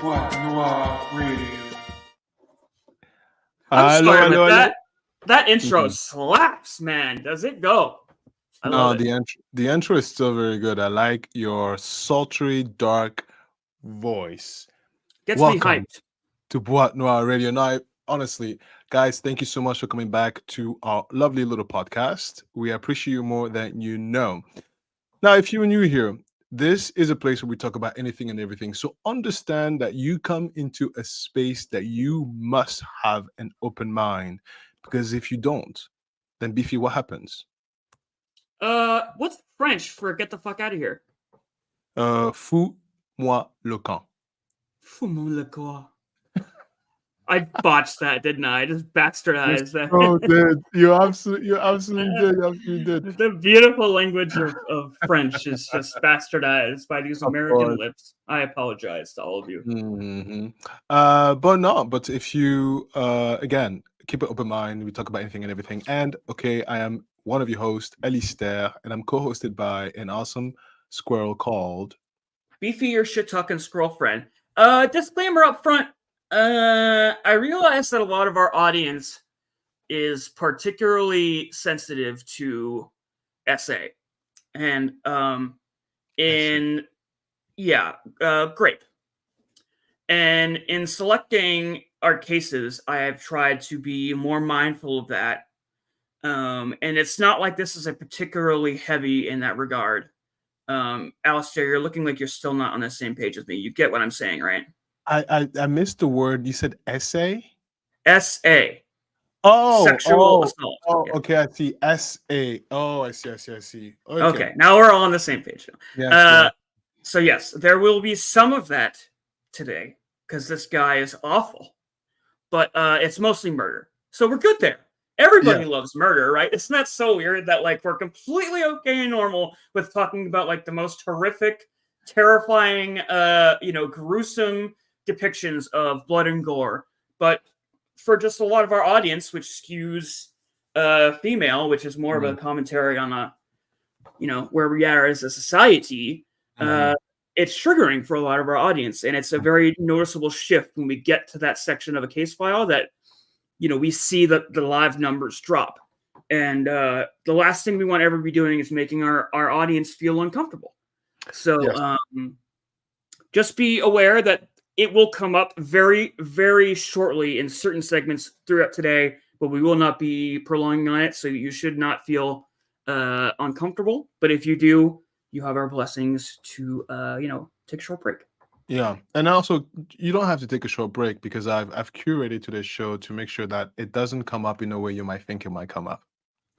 Boîte Noire Radio. I'm Hello, sorry, hello, but hello. that intro Mhm. slaps, man. Does it go? I No, love it. the intro is still very good. I like your sultry, dark voice. Gets me Welcome hyped. to Boîte Noire Radio. Now, honestly, guys, thank you so much for coming back to our lovely little podcast. We appreciate you more than you know. Now, if you're new here, this is a place where we talk about anything and everything. So understand that you come into a space that you must have an open mind. Because if you don't, then Beefy, what happens? What's French for get the fuck out of here? Fous-moi le camp. Fous-moi le corps. I botched that, didn't I? I just bastardized that. Oh, dude, you absolutely did. The beautiful language of French is just bastardized by these Of American course. lips. I apologize to all of you. But if you again keep an open mind, we talk about anything and everything. And okay, I am one of your hosts, Alistair, and I'm co-hosted by an awesome squirrel called. Beefy, your shit talking squirrel friend. Disclaimer up front. I realize that a lot of our audience is particularly sensitive to essay, and grape. And in selecting our cases, I have tried to be more mindful of that. And it's not like this is a particularly heavy in that regard. Alistair, you're looking like you're still not on the same page with me. You get what I'm saying, right? I missed the word. You said essay? S.A. Oh, Sexual assault. Oh, Yeah. okay. I see. S.A. Oh, I see. Okay, now we're all on the same page. Yes. So yes, there will be some of that today because this guy is awful, but it's mostly murder. So we're good there. Everybody loves murder, right? It's not so weird that like we're completely okay and normal with talking about like the most horrific, terrifying, gruesome depictions of blood and gore. But for just a lot of our audience, which skews female, which is more of a commentary on where we are as a society, it's triggering for a lot of our audience, and it's a very noticeable shift when we get to that section of a case file that we see that the live numbers drop, and the last thing we want to ever be doing is making our audience feel uncomfortable. So just be aware that it will come up very, very shortly in certain segments throughout today, but we will not be prolonging on it, so you should not feel uncomfortable. But if you do, you have our blessings to take a short break. Yeah, and also you don't have to take a short break because I've curated today's show to make sure that it doesn't come up in a way you might think it might come up.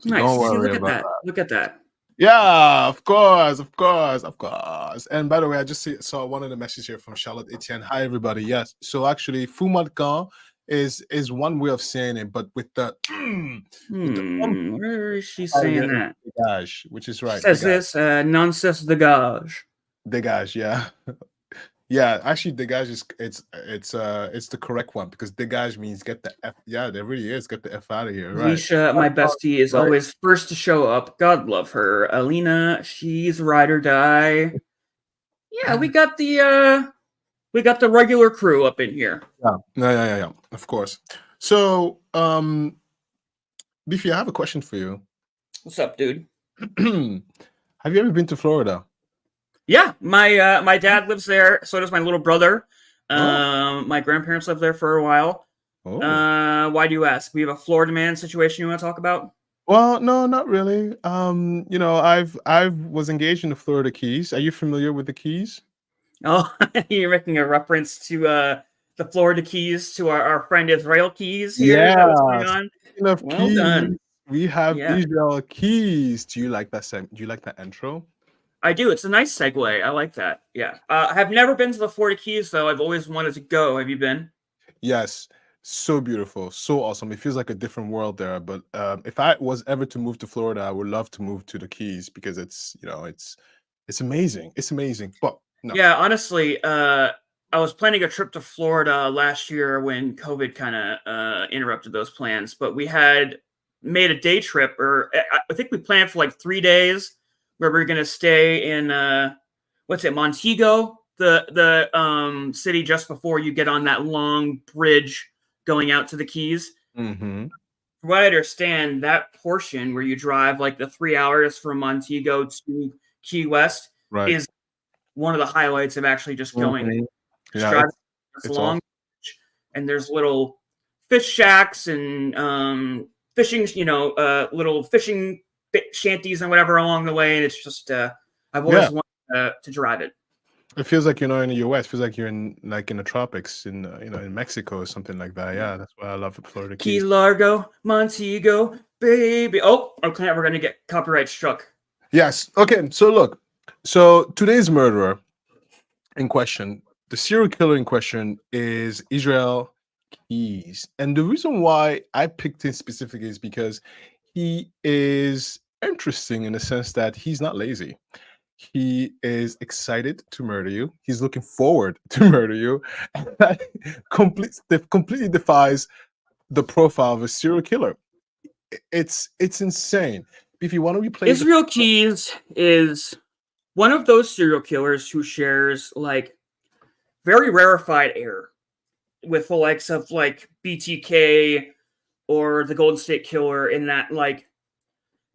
So Nice. don't See, worry look at about that. Look at that. Yeah, of course. And by the way, I just saw one of the messages here from Charlotte Etienne. Hi, everybody. Yes. So actually, Fumadkan is one way of saying it, but with the Where is she saying that? Dégage, which is right. Says this nonsense dégage. Dégage, yeah. Yeah, actually, dégage is it's the correct one because dégage means get the F. Yeah, there really is get the F out of here. Right. Leisha, my bestie, is always first to show up. God love her. Alina, she's ride or die. Yeah, we got the regular crew up in here. Yeah. Of course. So, Beefy, I have a question for you. What's up, dude? Have you ever been to Florida? Yeah, my dad lives there. So does my little brother. My grandparents lived there for a while. Why do you ask? We have a Florida man situation you want to talk about? Well, no, not really. I was engaged in the Florida Keys. Are you familiar with the Keys? Oh, you're making a reference to the Florida Keys, to our friend Israel Keys here. Yeah. Is that what's going on? Well Keys, done. We have Israel Keys. Do you like that? Do you like that intro? I do. It's a nice segue. I like that. Yeah. I have never been to the Florida Keys, though. I've always wanted to go. Have you been? Yes. So beautiful. So awesome. It feels like a different world there. But if I was ever to move to Florida, I would love to move to the Keys because it's amazing. It's amazing. But no. Yeah, honestly, I was planning a trip to Florida last year when COVID kind of interrupted those plans. But we had made a day trip, or I think we planned for like 3 days, where we're going to stay in, Montego, the city just before you get on that long bridge going out to the Keys. Mm-hmm. From what I understand, that portion where you drive like the 3 hours from Montego to Key West Right. is one of the highlights of actually just going Mhm. just Yeah, driving this it's long awesome. bridge, and there's little fish shacks and fishing, little fishing shanties and whatever along the way, and it's just I've Yeah, always wanted to drive it. it feels like you're not in the US. It feels like you're in the tropics in in Mexico or something like that. Yeah, that's why I love Florida Key Keys. Largo, Montego, baby. Oh, okay, we're gonna get copyright struck. Yes. Okay. So look. So today's murderer in question, the serial killer in question, is Israel Keys, and the reason why I picked him specifically is because he is interesting in the sense that he's not lazy. He is excited to murder you. He's looking forward to murder you. And that completely defies the profile of a serial killer. It's insane. If you want to replay the Israel Keys is one of those serial killers who shares like very rarefied air with the likes of like BTK or the Golden State Killer, in that like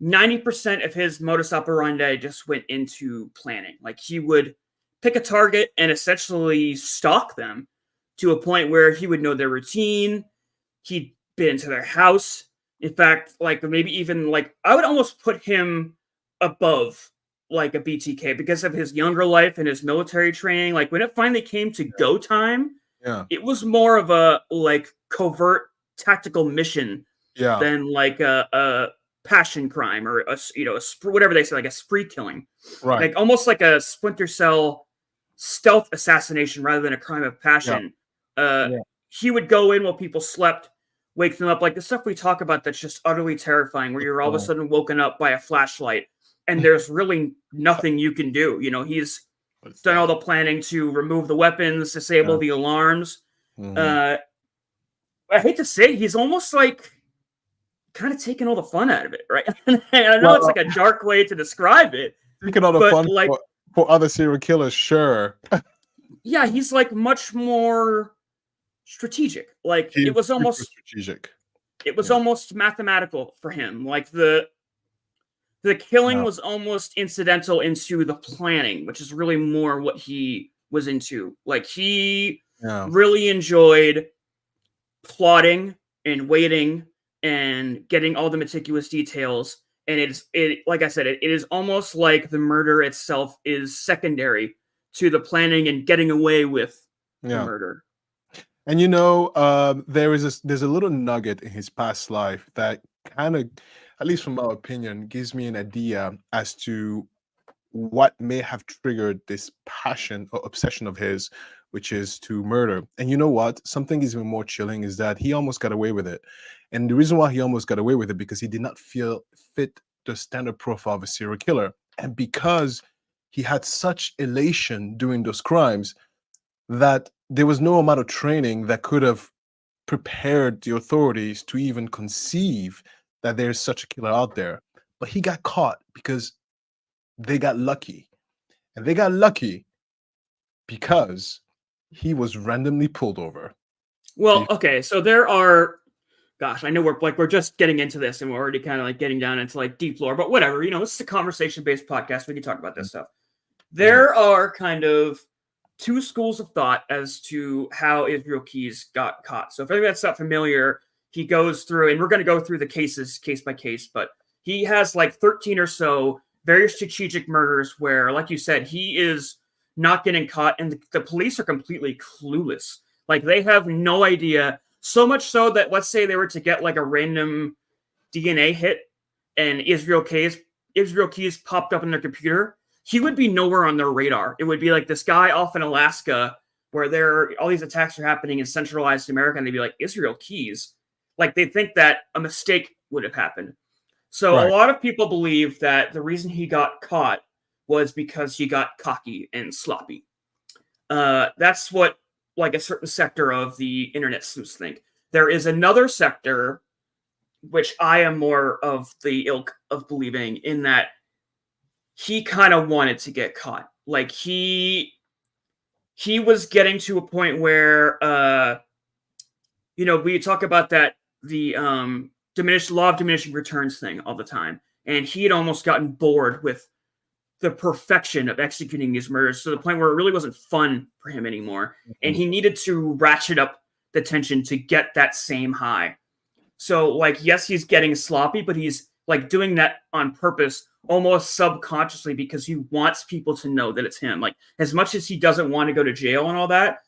90% of his modus operandi just went into planning. Like he would pick a target and essentially stalk them to a point where he would know their routine. He'd been into their house. In fact, like maybe even like I would almost put him above like a BTK because of his younger life and his military training. Like when it finally came to go time, yeah, it was more of a like covert tactical mission yeah, than like a passion crime or whatever they say, like a spree killing, right, like almost like a Splinter Cell stealth assassination rather than a crime of yeah, passion. Uh, yeah, he would go in while people slept, wake them up, like the stuff we talk about that's just utterly terrifying, where you're all of a right. sudden woken up by a flashlight and there's really nothing you can do. He's What is done all that? the planning to remove the weapons, disable Yeah. the alarms. Mhm. Uh, I hate to say, he's almost like kind of taking all the fun out of it, right? And I know it's Well, like a dark way to describe it, taking all the but fun like, for other serial killers, sure. yeah, he's like much more strategic. Like He's super strategic. it was Yeah. almost mathematical for him. Like the killing Yeah. was almost incidental into the planning, which is really more what he was into. Like he Yeah. really enjoyed plotting and waiting and getting all the meticulous details. And it like I said, it is almost like the murder itself is secondary to the planning and getting away with the Yeah. murder. And there's a little nugget in his past life that kind of, at least from my opinion, gives me an idea as to what may have triggered this passion or obsession of his, which is to murder. And you know what? Something is even more chilling is that he almost got away with it. And the reason why he almost got away with it because he did not feel fit the standard profile of a serial killer. And because he had such elation doing those crimes that there was no amount of training that could have prepared the authorities to even conceive that there's such a killer out there. But he got caught because they got lucky. And they got lucky because he was randomly pulled over. Well, okay, so there are, gosh, I know we're just getting into this and we're already kind of like getting down into like deep lore, but whatever, this is a conversation-based podcast. We can talk about this stuff. There are kind of two schools of thought as to how Israel Keys got caught. So if anybody that's not familiar, he goes through, and we're going to go through the cases case by case, but he has like 13 or so very strategic murders where, like you said, he is not getting caught, and the police are completely clueless. Like they have no idea. So much so that let's say they were to get like a random DNA hit and Israel Keys popped up in their computer, he would be nowhere on their radar. It would be like this guy off in Alaska where all these attacks are happening in centralized America, and they'd be like, Israel Keys. Like they think that a mistake would have happened. So a Right. lot of people believe that the reason he got caught was because he got cocky and sloppy. That's what like a certain sector of the internet sleuths think. There is another sector which I am more of the ilk of believing in that he kind of wanted to get caught. Like he he was getting to a point where we talk about the diminished law of diminishing returns thing all the time, and he had almost gotten bored with the perfection of executing these murders to the point where it really wasn't fun for him anymore, and he needed to ratchet up the tension to get that same high. So, yes, he's getting sloppy, but he's doing that on purpose, almost subconsciously, because he wants people to know that it's him. As much as he doesn't want to go to jail and all that,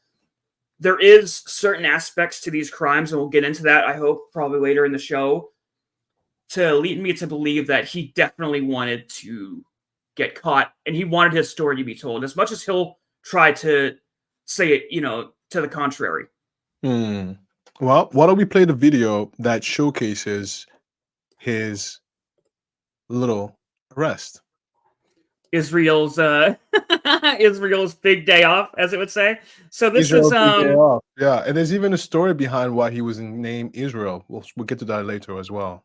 there is certain aspects to these crimes, and we'll get into that, I hope, probably later in the show, to lead me to believe that he definitely wanted to get caught, and he wanted his story to be told, as much as he'll try to say it, to the contrary. Well, why don't we play the video that showcases his little arrest? Israel's Israel's big day off, as it would say. So this Israel's is big day off. Yeah, and there's even a story behind why he was named Israel. We'll get to that later as well.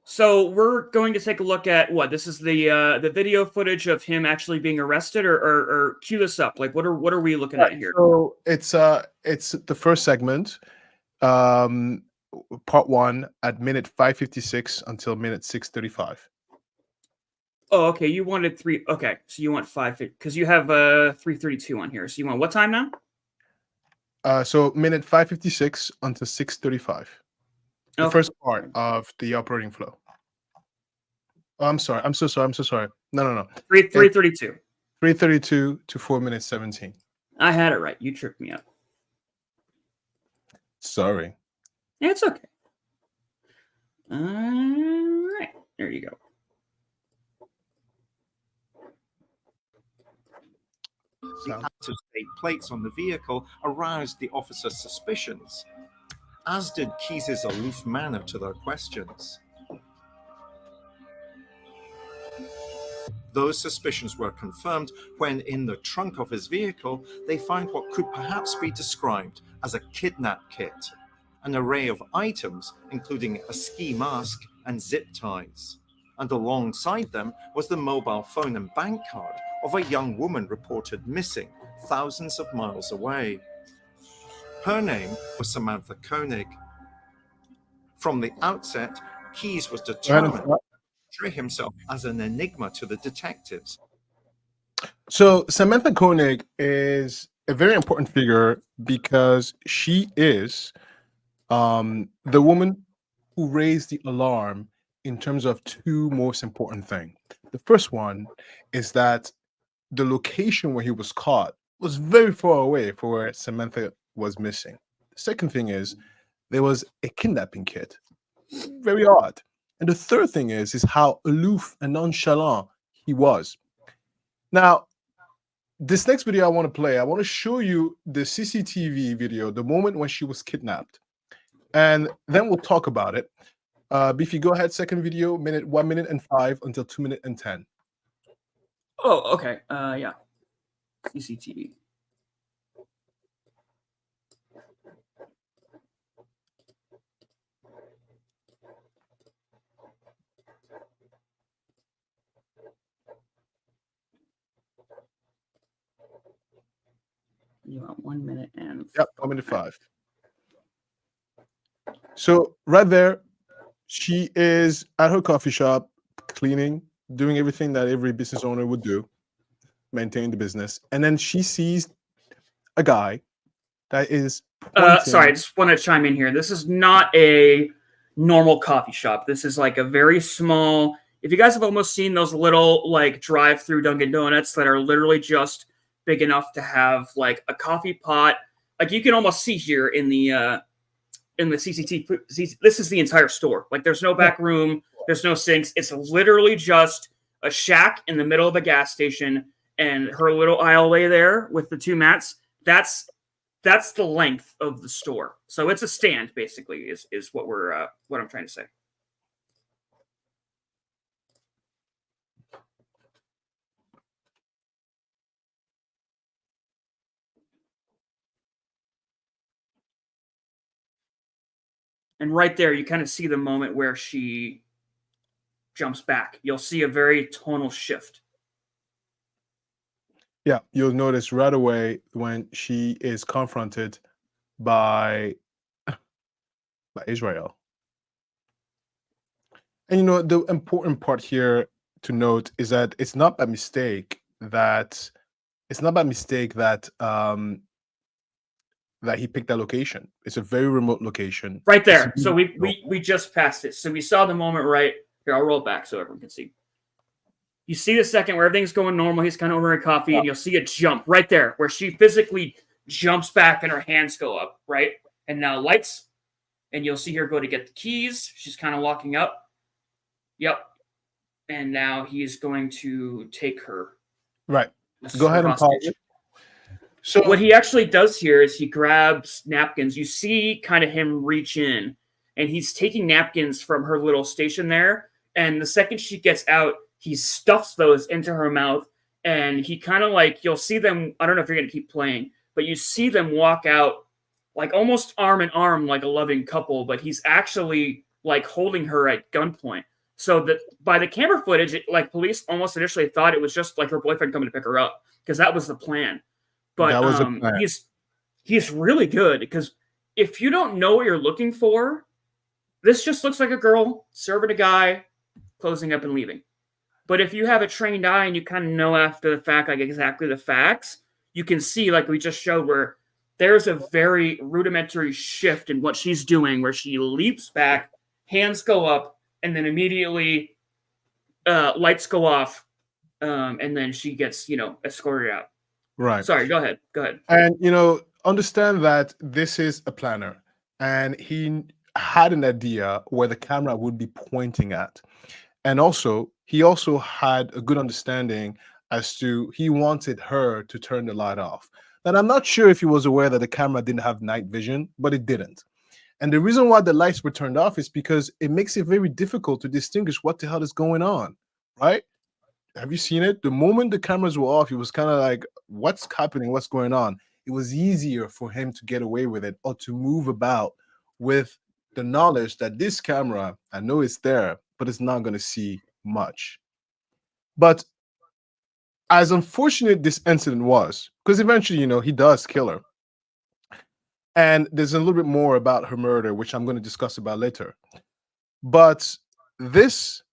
So we're going to take a look at this is the video footage of him actually being arrested, or cue this up. What are we looking at here? So it's the first segment, part 1 at minute 5:56 until minute 6:35. Oh, okay. You wanted 3. Okay, so you want 5 because you have 3:32 on here. So you want what time now? So minute 5:56 until 6:35. The first part of the operating flow. Oh, I'm sorry. I'm so sorry. No. 3:32. 3:32 to 4 minutes 17. I had it right. You tripped me up. Sorry. Yeah, it's okay. All right. There you go. The out-of-state plates on the vehicle aroused the officer's suspicions, as did Keyes' aloof manner to their questions. Those suspicions were confirmed when, in the trunk of his vehicle, they found what could perhaps be described as a kidnap kit, an array of items including a ski mask and zip ties. And alongside them was the mobile phone and bank card of a young woman reported missing thousands of miles away. Her name was Samantha Koenig. From the outset, Keyes was determined to portray himself as an enigma to the detectives. So Samantha Koenig is a very important figure because she is the woman who raised the alarm in terms of two most important things. The first one is that the location where he was caught was very far away from where Samantha was missing. The second thing is there was a kidnapping kit. Very odd. And the third thing is how aloof and nonchalant he was. Now, this next video I want to play, I want to show you the CCTV video, the moment when she was kidnapped. And then we'll talk about it. Beefy, go ahead. Second video, 1 minute and 5 until 2 minutes and 10. Oh, okay. Yeah. CCTV. You want 1 minute and... Yep, 1 minute 5. So right there, she is at her coffee shop, cleaning, doing everything that every business owner would do, maintain the business. And then she sees a guy that is sorry, I just want to chime in here. This is not a normal coffee shop. This is like a very small... If you guys have almost seen those little drive-through Dunkin' Donuts that are literally just big enough to have a coffee pot, you can almost see here in the CCTV. This is the entire store. There's no back room, there's no sinks. It's literally just a shack in the middle of a gas station, and her little aisleway there with the two mats. That's the length of the store. So it's a stand, basically, is what I'm trying to say. And right there, you kind of see the moment where she jumps back. You'll see a very tonal shift. Yeah, you'll notice right away when she is confronted by Israel. And the important part here to note is that it's not by mistake that he picked that location. It's a very remote location. Right It's there. So we just passed it. So we saw the moment right here. I'll roll it back so everyone can see. You see the second where everything's going normal. He's kind of ordering coffee, and you'll see a jump right there where she physically jumps back and her hands go up, right? And now lights, and you'll see her go to get the keys. She's kind of walking up. Yep. And now he's going to take her. right. This Go is her ahead and pause hostage. it. So What he actually does here is he grabs napkins. You see kind of him reach in, and he's taking napkins from her little station there. And the second she gets out, he stuffs those into her mouth. And he kind of like, you'll see them. I don't know if you're going to keep playing, but you see them walk out like almost arm in arm, like a loving couple. But he's actually like holding her at gunpoint. So that by the camera footage, like police almost initially thought it was just like her boyfriend coming to pick her up because that was the plan. But that was a plan. he's really good because if you don't know what you're looking for, this just looks like a girl serving a guy, closing up and leaving. But if you have a trained eye and you kind of know after the fact, like exactly the facts, you can see, like we just showed, where there's a very rudimentary shift in what she's doing, where she leaps back, hands go up, and then immediately lights go off, and then she gets, escorted out. Right. Sorry, go ahead. And understand that this is a planner, and he had an idea where the camera would be pointing at. And also, he also had a good understanding as to he wanted her to turn the light off. And I'm not sure if he was aware that the camera didn't have night vision, but it didn't. And the reason why the lights were turned off is because it makes it very difficult to distinguish what the hell is going on, right? Have you seen it? The moment the cameras were off, he was kind of like, what's happening? What's going on? It was easier for him to get away with it or to move about with the knowledge that this camera, I know it's there, but it's not going to see much. But as unfortunate this incident was, because eventually, he does kill her. And there's a little bit more about her murder, which I'm going to discuss about later. But this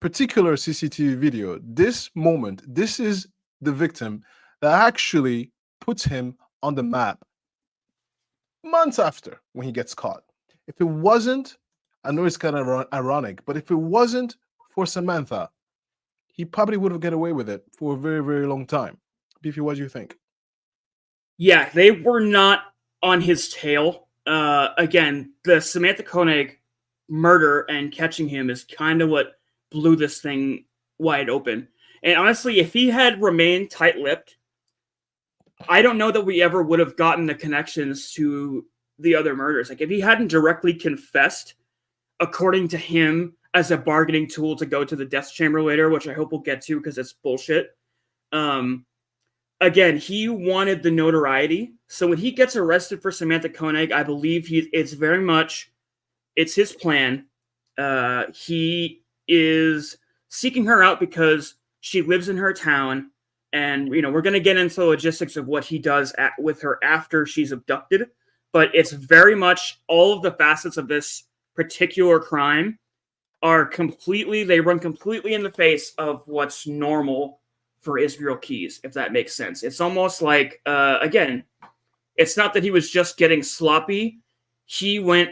particular CCTV video, this moment, this is the victim that actually puts him on the map months after when he gets caught. If it wasn't, I know it's kind of ironic, but if it wasn't for Samantha, he probably would have got away with it for a very, very long time. Beefy, what do you think? Yeah, they were not on his tail. Again, the Samantha Koenig murder and catching him is kind of what blew this thing wide open. And honestly, if he had remained tight-lipped, I don't know that we ever would have gotten the connections to the other murders. Like, if he hadn't directly confessed, according to him, as a bargaining tool to go to the death chamber later, which I hope we'll get to because it's bullshit. Again, he wanted the notoriety. So when he gets arrested for Samantha Koenig, I believe it's his plan. He is seeking her out because she lives in her town. And, we're going to get into the logistics of what he does with her after she's abducted. But it's very much all of the facets of this particular crime they run completely in the face of what's normal for Israel Keys, if that makes sense. It's almost like, again, it's not that he was just getting sloppy. He went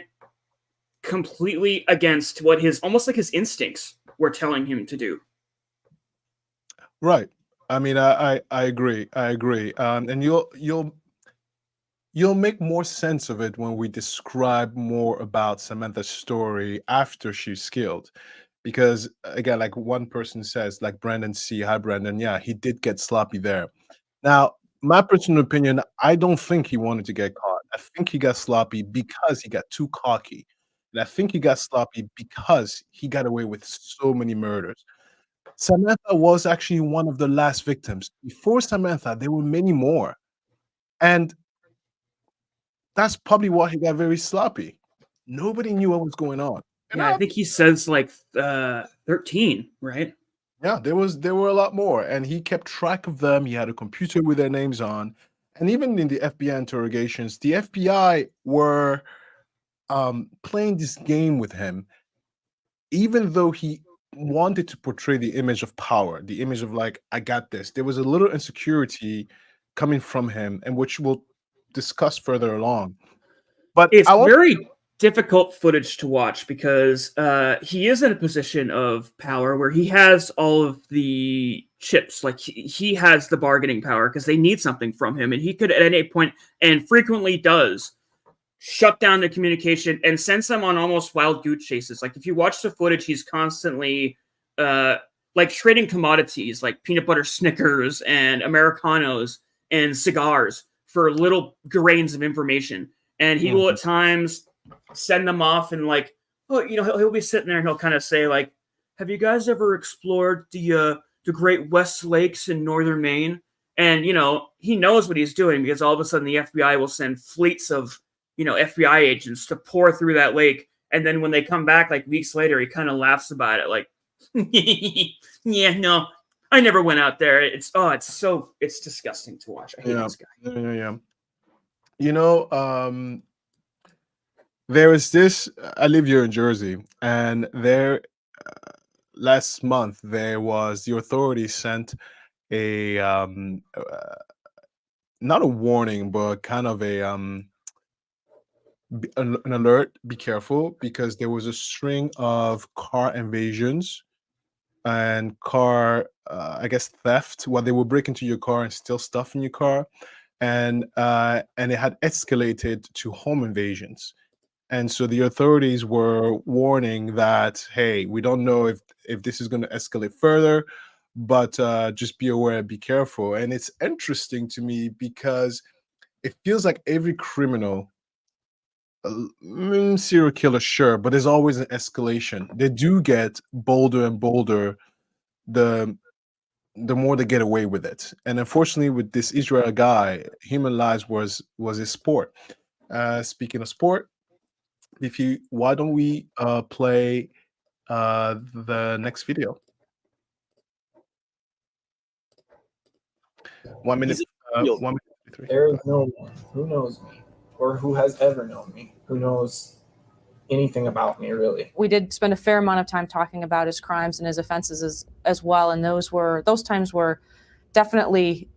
completely against what almost like his instincts were telling him to do. Right. I mean, I agree. I agree. And you'll make more sense of it when we describe more about Samantha's story after she's killed. Because again, like one person says, like Brandon C. Hi, Brandon. Yeah, he did get sloppy there. Now, my personal opinion, I don't think he wanted to get caught. I think he got sloppy because he got too cocky. And I think he got sloppy because he got away with so many murders. Samantha was actually one of the last victims. Before Samantha, there were many more. And that's probably why he got very sloppy. Nobody knew what was going on. Yeah, I think he says like 13, right? Yeah, there were a lot more, and he kept track of them. He had a computer with their names on, and even in the FBI interrogations, the FBI were playing this game with him, even though he wanted to portray the image of power, the image of like, I got this. There was a little insecurity coming from him, and which we'll discuss further along. But It's I want, very difficult footage to watch because he is in a position of power where he has all of the chips. Like he has the bargaining power because they need something from him, and he could at any point, and frequently does, shut down the communication and sends them on almost wild goose chases. Like if you watch the footage, he's constantly like trading commodities like peanut butter Snickers and Americanos and cigars for little grains of information. And he will at times send them off and like, oh, you know, he'll be sitting there and he'll kind of say like, have you guys ever explored the Great West Lakes in northern Maine? And, you know, he knows what he's doing because all of a sudden the FBI will send fleets of, you know, FBI agents to pour through that lake. And then when they come back like weeks later, he kind of laughs about it. Like, yeah, no, I never went out there. It's disgusting to watch. I hate this guy. Yeah. You know, there is this. I live here in Jersey, and there last month there was the authorities sent a not a warning, but kind of a an alert. Be careful because there was a string of car invasions and car, I guess, theft. Well, they would break into your car and steal stuff in your car, and it had escalated to home invasions. And so the authorities were warning that, hey, we don't know if this is going to escalate further, but just be aware, be careful. And it's interesting to me because it feels like every criminal, serial killer, sure, but there's always an escalation. They do get bolder and bolder the more they get away with it. And unfortunately, with this Israel guy, human lives was his sport. Speaking of sport, why don't we play the next video? 1 minute. 1 minute 53. There is no one who knows me or who has ever known me, who knows anything about me, really. We did spend a fair amount of time talking about his crimes and his offenses as well, and those times were definitely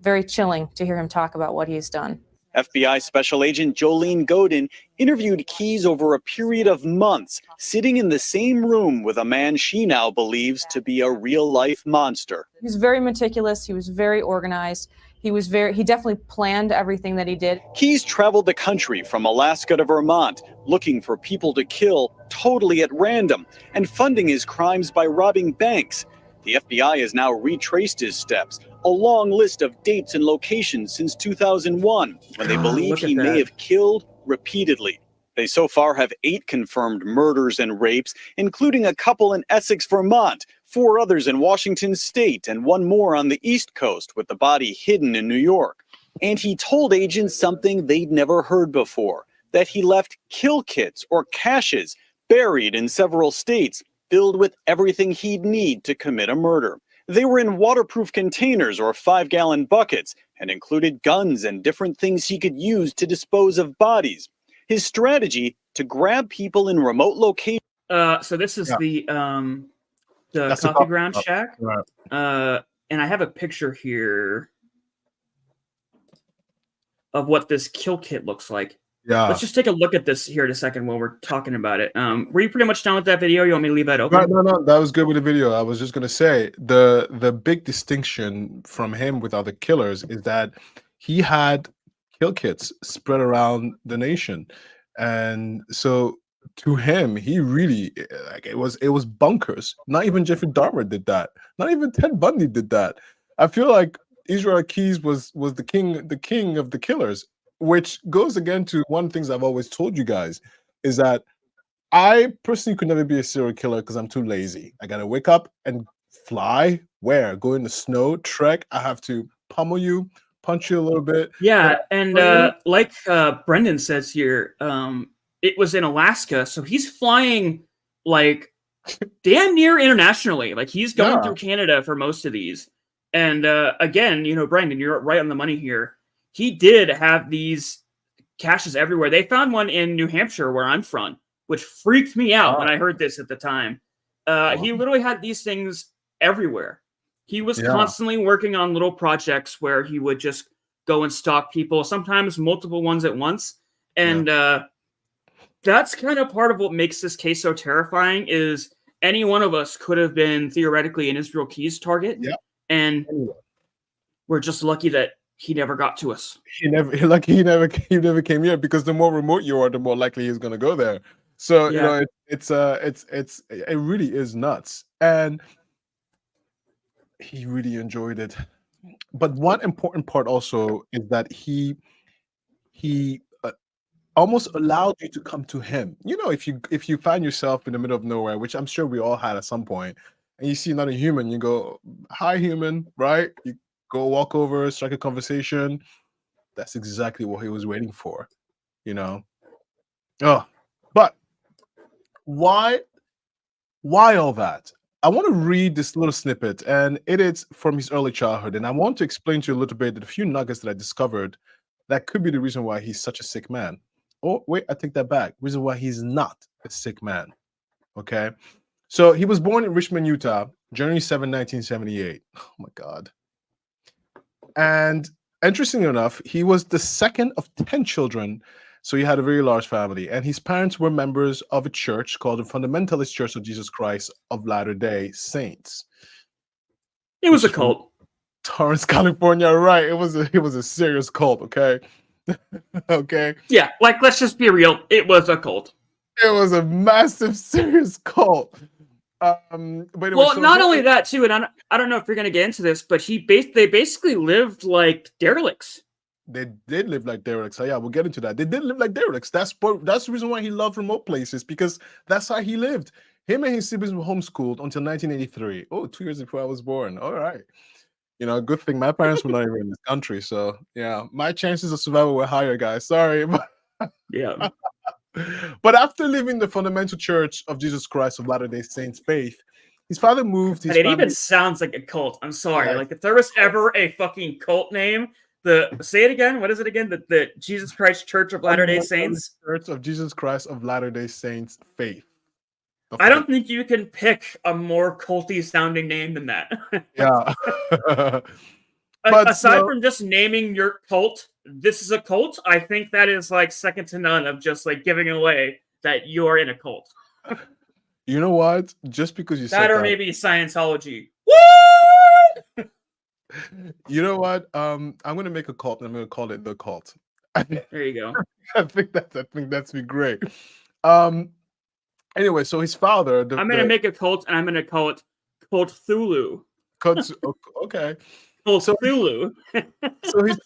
very chilling to hear him talk about what he's done. FBI Special Agent Jolene Godin interviewed Keyes over a period of months, sitting in the same room with a man she now believes to be a real-life monster. He was very meticulous. He was very organized. He definitely planned everything that he did. Keyes traveled the country from Alaska to Vermont, looking for people to kill totally at random, and funding his crimes by robbing banks. The FBI has now retraced his steps, a long list of dates and locations since 2001, when they believe he may have killed repeatedly. They so far have 8 confirmed murders and rapes, including a couple in Essex, Vermont, 4 others in Washington state, and 1 more on the East Coast, with the body hidden in New York. And he told agents something they'd never heard before, that he left kill kits or caches buried in several states, filled with everything he'd need to commit a murder. They were in waterproof containers or 5-gallon buckets and included guns and different things he could use to dispose of bodies. His strategy: to grab people in remote locations. So this is the coffee ground shack. Right. And I have a picture here of what this kill kit looks like. Yeah. Let's just take a look at this here in a second while we're talking about it. Were you pretty much done with that video? You want me to leave that open? No, that was good with the video. I was just gonna say the big distinction from him with other killers is that he had kill kits spread around the nation, and so to him, he really, like, it was bunkers. Not even Jeffrey Dahmer did that. Not even Ted Bundy did that. I feel like Israel Keyes was the king of the killers. Which goes again to one of the things I've always told you guys is that I personally could never be a serial killer because I'm too lazy. I gotta wake up and fly. Where? Go in the snow, trek. I have to pummel you, punch you a little bit. Yeah, and like Brendan says here, it was in Alaska, so he's flying like damn near internationally. Like he's going Yeah. through Canada for most of these. And again, Brandon, you're right on the money here. He did have these caches everywhere. They found one in New Hampshire, where I'm from, which freaked me out when I heard this at the time. He literally had these things everywhere. He was constantly working on little projects where he would just go and stalk people, sometimes multiple ones at once. And that's kind of part of what makes this case so terrifying is any one of us could have been theoretically an Israel Keys target. Yeah. And we're just lucky that he never got to us. He never came here, because the more remote you are, the more likely he's going to go there. So it really is nuts, and he really enjoyed it. But one important part also is that he almost allowed you to come to him. If you find yourself in the middle of nowhere, which I'm sure we all had at some point, and you see another human, you go, "Hi, human," right? You go walk over, strike a conversation. That's exactly what he was waiting for, Oh, but why all that? I want to read this little snippet, and it is from his early childhood, and I want to explain to you a little bit the few nuggets that I discovered that could be the reason why he's such a sick man. Oh, wait, I take that back. Reason why he's not a sick man. Okay. So he was born in Richmond, Utah, January 7, 1978. Oh my God. And interestingly enough, he was the second of 10 children. So he had a very large family. And his parents were members of a church called the Fundamentalist Church of Jesus Christ of Latter-day Saints. It was a cult. Torrance, California, right? It was a serious cult, okay? Okay. Yeah, like let's just be real. It was a cult. It was a massive, serious cult. But anyway, not only that too, and I don't know if you're gonna get into this, but they basically lived like derelicts. They did live like derelicts. So yeah, we'll get into that. They did live like derelicts. That's the reason why he loved remote places, because that's how he lived. Him and his siblings were homeschooled until 1983. Oh, 2 years before I was born. All right. Good thing my parents were not even in this country. So yeah, my chances of survival were higher, guys. Sorry. Yeah. But after leaving the Fundamental Church of Jesus Christ of Latter-day Saints faith, his father moved his family. Even sounds like a cult. I'm sorry. Yeah. Like if there was ever a fucking cult name, say it again. What is it again? The Jesus Christ Church of Latter-day Saints? Church of Jesus Christ of Latter-day Saints faith. I don't think you can pick a more culty sounding name than that. Yeah. But aside from just naming your cult, this is a cult, I think that is like second to none of just like giving away that you're in a cult. You know what? Just because you said that, or that, maybe Scientology. Woo! You know what? I'm gonna make a cult, and I'm gonna call it the cult. There you go. I think that's be great. Anyway, so his father. I'm gonna make a cult, and I'm gonna call it Cult Thulu. Okay. Cult Thulu. So his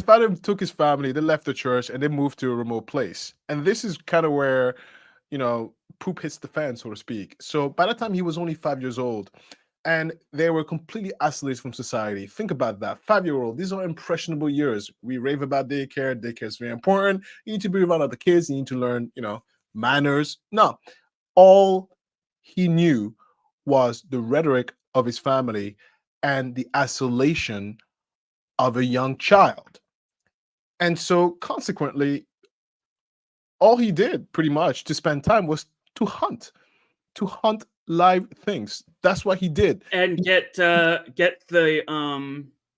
father took his family. They left the church and they moved to a remote place. And this is kind of where, poop hits the fan, so to speak. So by the time he was only 5 years old, and they were completely isolated from society. Think about that. 5-year-old. These are impressionable years. We rave about daycare. Daycare is very important. You need to be around other kids. You need to learn, manners. No, all he knew was the rhetoric of his family and the isolation of a young child. And so consequently, all he did pretty much to spend time was to hunt live things. That's what he did. And get the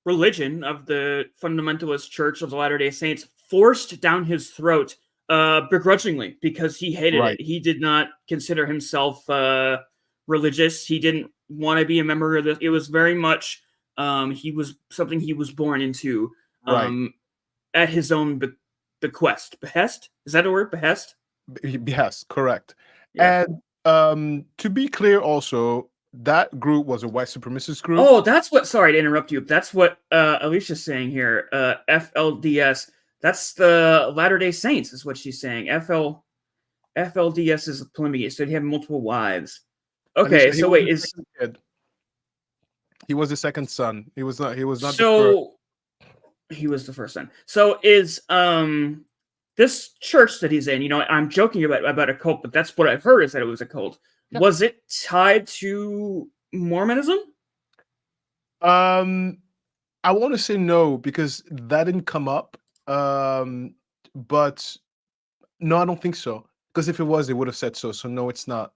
religion of the Fundamentalist Church of the Latter-day Saints forced down his throat begrudgingly, because he hated it. He did not consider himself religious. He didn't want to be a member of this. It was very much he was something he was born into at his own bequest. Behest? Is that a word? Behest? Behest, correct. Yeah. And to be clear also, that group was a white supremacist group. Oh, that's what, sorry to interrupt you. That's what Alicia's saying here. FLDS. That's the Latter-day Saints is what she's saying. FLDS is polygamy, so they have multiple wives. Okay, Alicia, so wait, he was the second son. He was not the first. He was the first son. So is this church that he's in, I'm joking about a cult, but that's what I've heard, is that it was a cult. Was it tied to Mormonism? I want to say no because that didn't come up. But no, I don't think so. Because if it was, they would have said so. So no, it's not.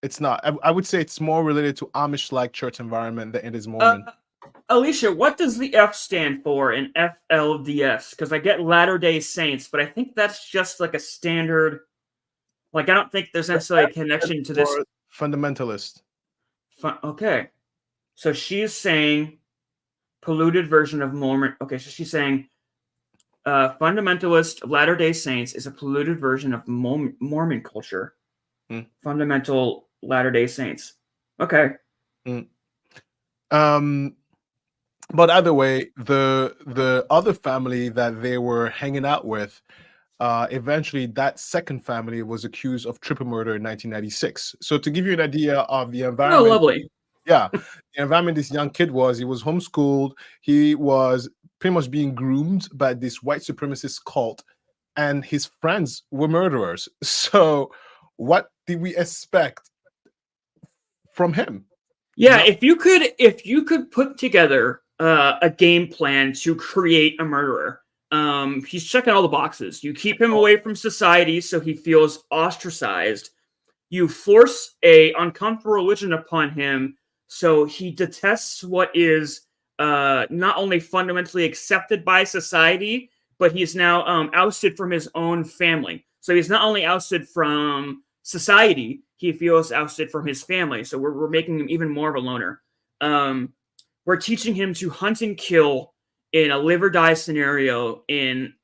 It's not. I would say it's more related to Amish-like church environment than it is Mormon. Alicia, what does the F stand for in FLDS? Because I get Latter-day Saints, but I think that's just like a standard. Like, I don't think there's necessarily a connection to this. Fundamentalist. Okay. So she's saying polluted version of Mormon. Okay, so she's saying fundamentalist of Latter-day Saints is a polluted version of Mormon culture. Fundamental Latter-day Saints. Okay. But either way, the other family that they were hanging out with, eventually that second family was accused of triple murder in 1996. So to give you an idea of the environment, Oh, lovely. Yeah, the environment this young kid was, he was homeschooled. He was pretty much being groomed by this white supremacist cult, and his friends were murderers. So what did we expect from him? Yeah, No. if you could put together a game plan to create a murderer, he's checking all the boxes. You keep him away from society so he feels ostracized. You force a uncomfortable religion upon him so he detests what is not only fundamentally accepted by society, but he's now ousted from his own family. So he's not only ousted from society, he feels ousted from his family. So we're making him even more of a loner. We're teaching him to hunt and kill in a live or die scenario in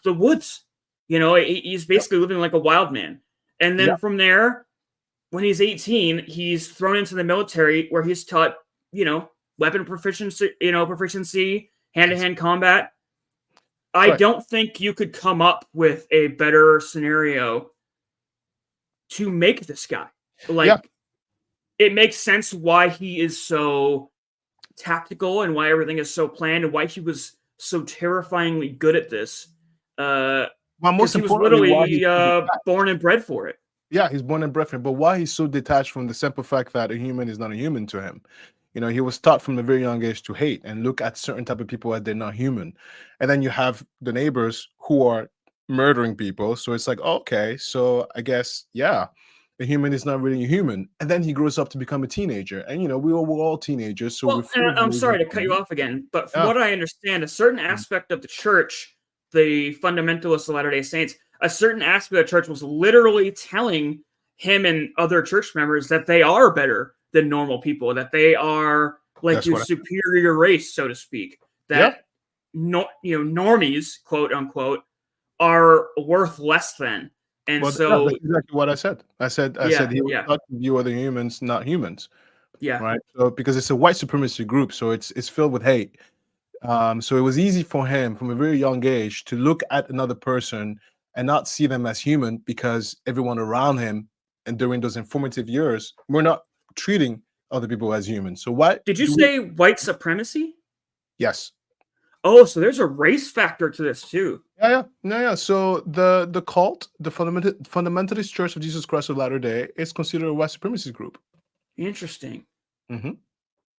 the woods. You know, he's basically living like a wild man. And then from there, when he's 18, he's thrown into the military where he's taught, weapon proficiency, hand-to-hand combat. I don't think you could come up with a better scenario to make this guy. It makes sense why he is so tactical and why everything is so planned and why he was so terrifyingly good at this. Because he was literally born and bred for it. Yeah, he's born and bred for it. But why he's so detached from the simple fact that a human is not a human to him? He was taught from a very young age to hate and look at certain type of people as they're not human. And then you have the neighbors who are murdering people. So it's like, okay, so I guess, yeah, a human is not really a human. And then he grows up to become a teenager. And, we're all teenagers. So I'm sorry to cut you off again, but from what I understand, a certain aspect of the church, the fundamentalists of Latter-day Saints, a certain aspect of the church was literally telling him and other church members that they are better than normal people, that they are like the superior race, so to speak, that normies, quote unquote, are worth less than. And that's exactly what I said. I said he was taught to view other humans, not humans. Yeah. Right. So because it's a white supremacy group, so it's filled with hate. So it was easy for him from a very young age to look at another person and not see them as human, because everyone around him and during those informative years, we're not treating other people as humans. So what did you say? White supremacy? Yes. Oh, so there's a race factor to this too. Yeah. So the cult, the Fundamentalist Church of Jesus Christ of Latter-day, is considered a white supremacy group. Interesting. Mm-hmm.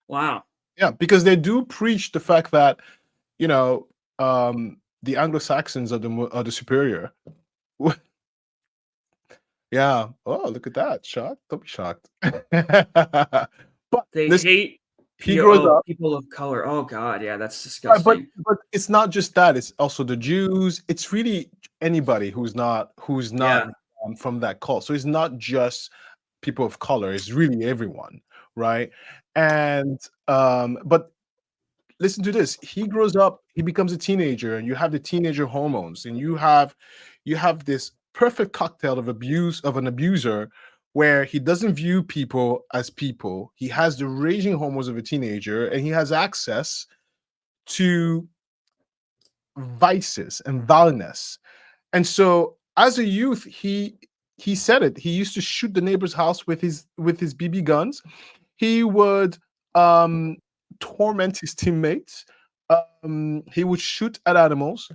Wow. Yeah, because they do preach the fact that the Anglo-Saxons are the superior. Yeah. Oh, look at that! Shocked? Don't be shocked. But they hate. He grows up. People of color. Oh God, yeah, that's disgusting. But it's not just that. It's also the Jews. It's really anybody who's not from that cult. So it's not just people of color. It's really everyone, right? And but listen to this. He grows up. He becomes a teenager, and you have the teenager hormones, and you have this perfect cocktail of an abuser, where he doesn't view people as people. He has the raging hormones of a teenager, and he has access to vices and violence. And so as a youth, he said it. He used to shoot the neighbor's house with his BB guns. He would torment his teammates. He would shoot at animals.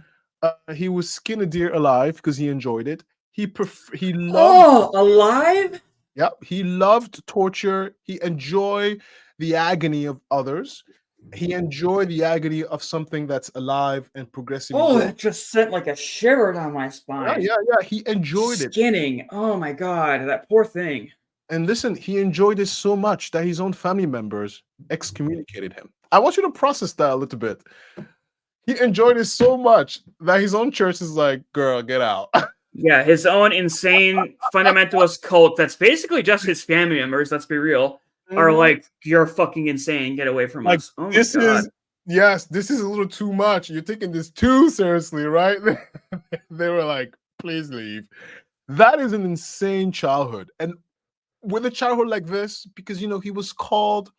He would skin a deer alive because he enjoyed it. He loved. Oh, alive? Yep, he loved torture. He enjoyed the agony of others. He enjoyed the agony of something that's alive and progressively Oh, growing. that just sent like a shiver down my Yeah, spine. yeah, yeah. He enjoyed it. Skinning. Oh my god, that poor thing. And listen, he enjoyed it so much that his own family members excommunicated him. I want you to process that a little bit. He enjoyed it so much that his own church is like, girl, get out. Yeah, his own insane fundamentalist cult that's basically just his family members, let's be real, are Mhm. like, you're fucking insane, get away from Like, us. Oh my this god. is, yes, this is a little too much. You're taking this too seriously, right? They were like, please leave. That is an insane childhood. And with a childhood like this, because, you know, he was called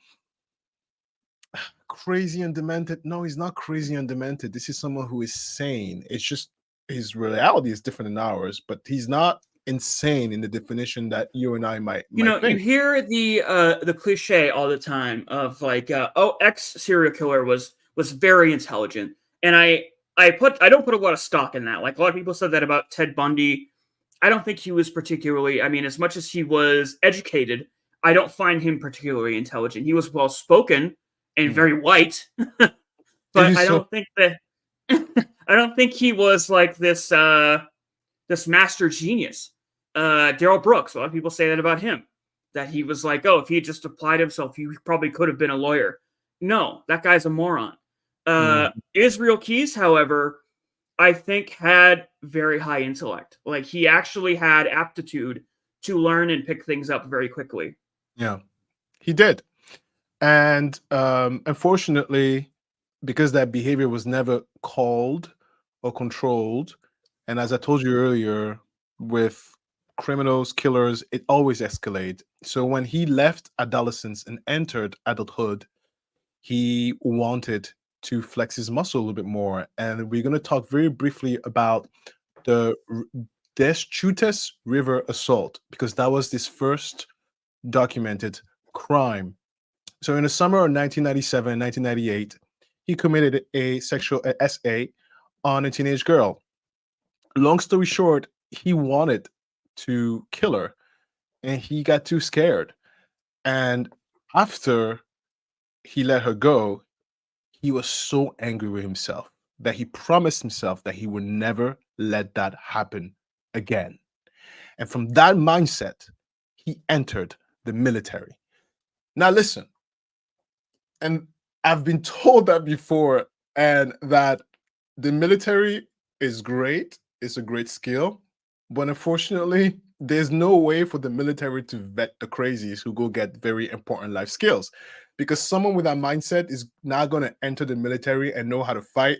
crazy and demented. No, he's not crazy and demented. This is someone who is sane. It's just his reality is different than ours, but he's not insane in the definition that you and I might You know, you think. hear the cliche all the time of like, oh, X serial killer was very intelligent, and I don't put a lot of stock in that. Like a lot of people said that about Ted Bundy. I don't think he was particularly. I mean, as much as he was educated, I don't find him particularly intelligent. He was well spoken and very white, but He's I so don't think that I don't think he was like this this master genius. Daryl Brooks, a lot of people say that about him, that he was like, oh, if he had just applied himself, he probably could have been a lawyer. No, that guy's a moron. Israel Keys, however, I think had very high intellect. Like he actually had aptitude to learn and pick things up very quickly. yeah, he did. And unfortunately, because that behavior was never called or controlled, and as I told you earlier, with criminals, killers, it always escalates. So when he left adolescence and entered adulthood, he wanted to flex his muscle a little bit more. And we're going to talk very briefly about the Deschutes River assault, because that was this first documented crime. So in the summer of 1997, 1998, he committed a sexual SA on a teenage girl. Long story short, he wanted to kill her and he got too scared. And after he let her go, he was so angry with himself that he promised himself that he would never let that happen again. And from that mindset, he entered the military. Now, listen, and I've been told that before, and that the military is great, it's a great skill, but unfortunately, there's no way for the military to vet the crazies who go get very important life skills. Because someone with that mindset is not going to enter the military and know how to fight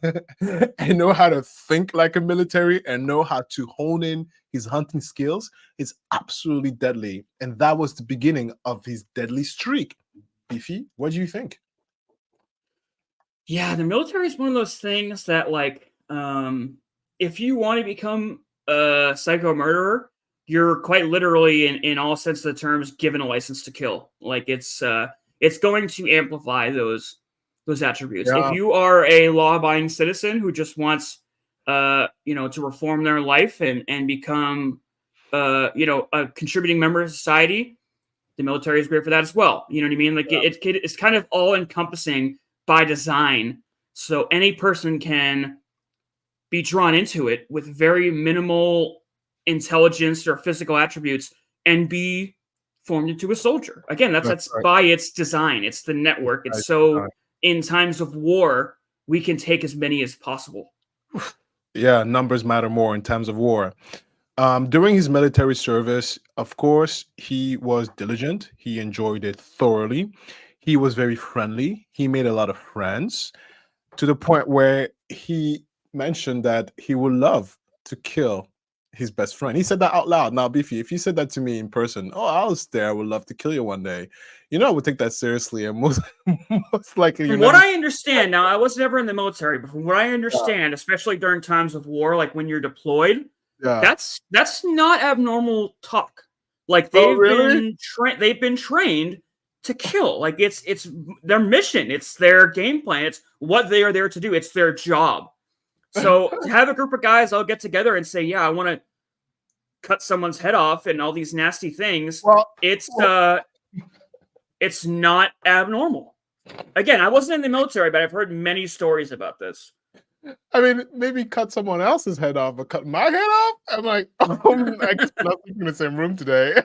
and know how to think like a military and know how to hone in his hunting skills. It's absolutely deadly. And that was the beginning of his deadly streak. Beefy, what do you think? Yeah, the military is one of those things that, like, if you want to become a psycho murderer, you're quite literally, in all sense of the terms, given a license to kill. Like, it's going to amplify those attributes. Yeah. If you are a law-abiding citizen who just wants, to reform their life and become, a contributing member of society, the military is great for that as well. You know what I mean? Like it's kind of all encompassing by design. So any person can be drawn into it with very minimal intelligence or physical attributes and be formed into a soldier. Again, that's right. by its design. It's the network. It's so in times of war, we can take as many as possible. Yeah, numbers matter more in times of war. During his military service, of course, he was diligent. He enjoyed it thoroughly. He was very friendly. He made a lot of friends, to the point where he mentioned that he would love to kill his best friend. He said that out loud. Now, Beefy, if you said that to me in person, oh, I was there, I would love to kill you one day. You know, I would take that seriously, and most likely. From what I understand, now I was never in the military, but from what I understand, especially during times of war, like when you're deployed, that's not abnormal talk. Like they've been trained to kill. Like it's their mission, it's their game plan, it's what they are there to do, it's their job. So to have a group of guys all get together and say, yeah, I want to cut someone's head off and all these nasty things, Well, it's not abnormal. Again, I wasn't in the military, but I've heard many stories about this. I mean, maybe cut someone else's head off, but cut my head off? I'm like, I guess we're not sleeping in the same room today.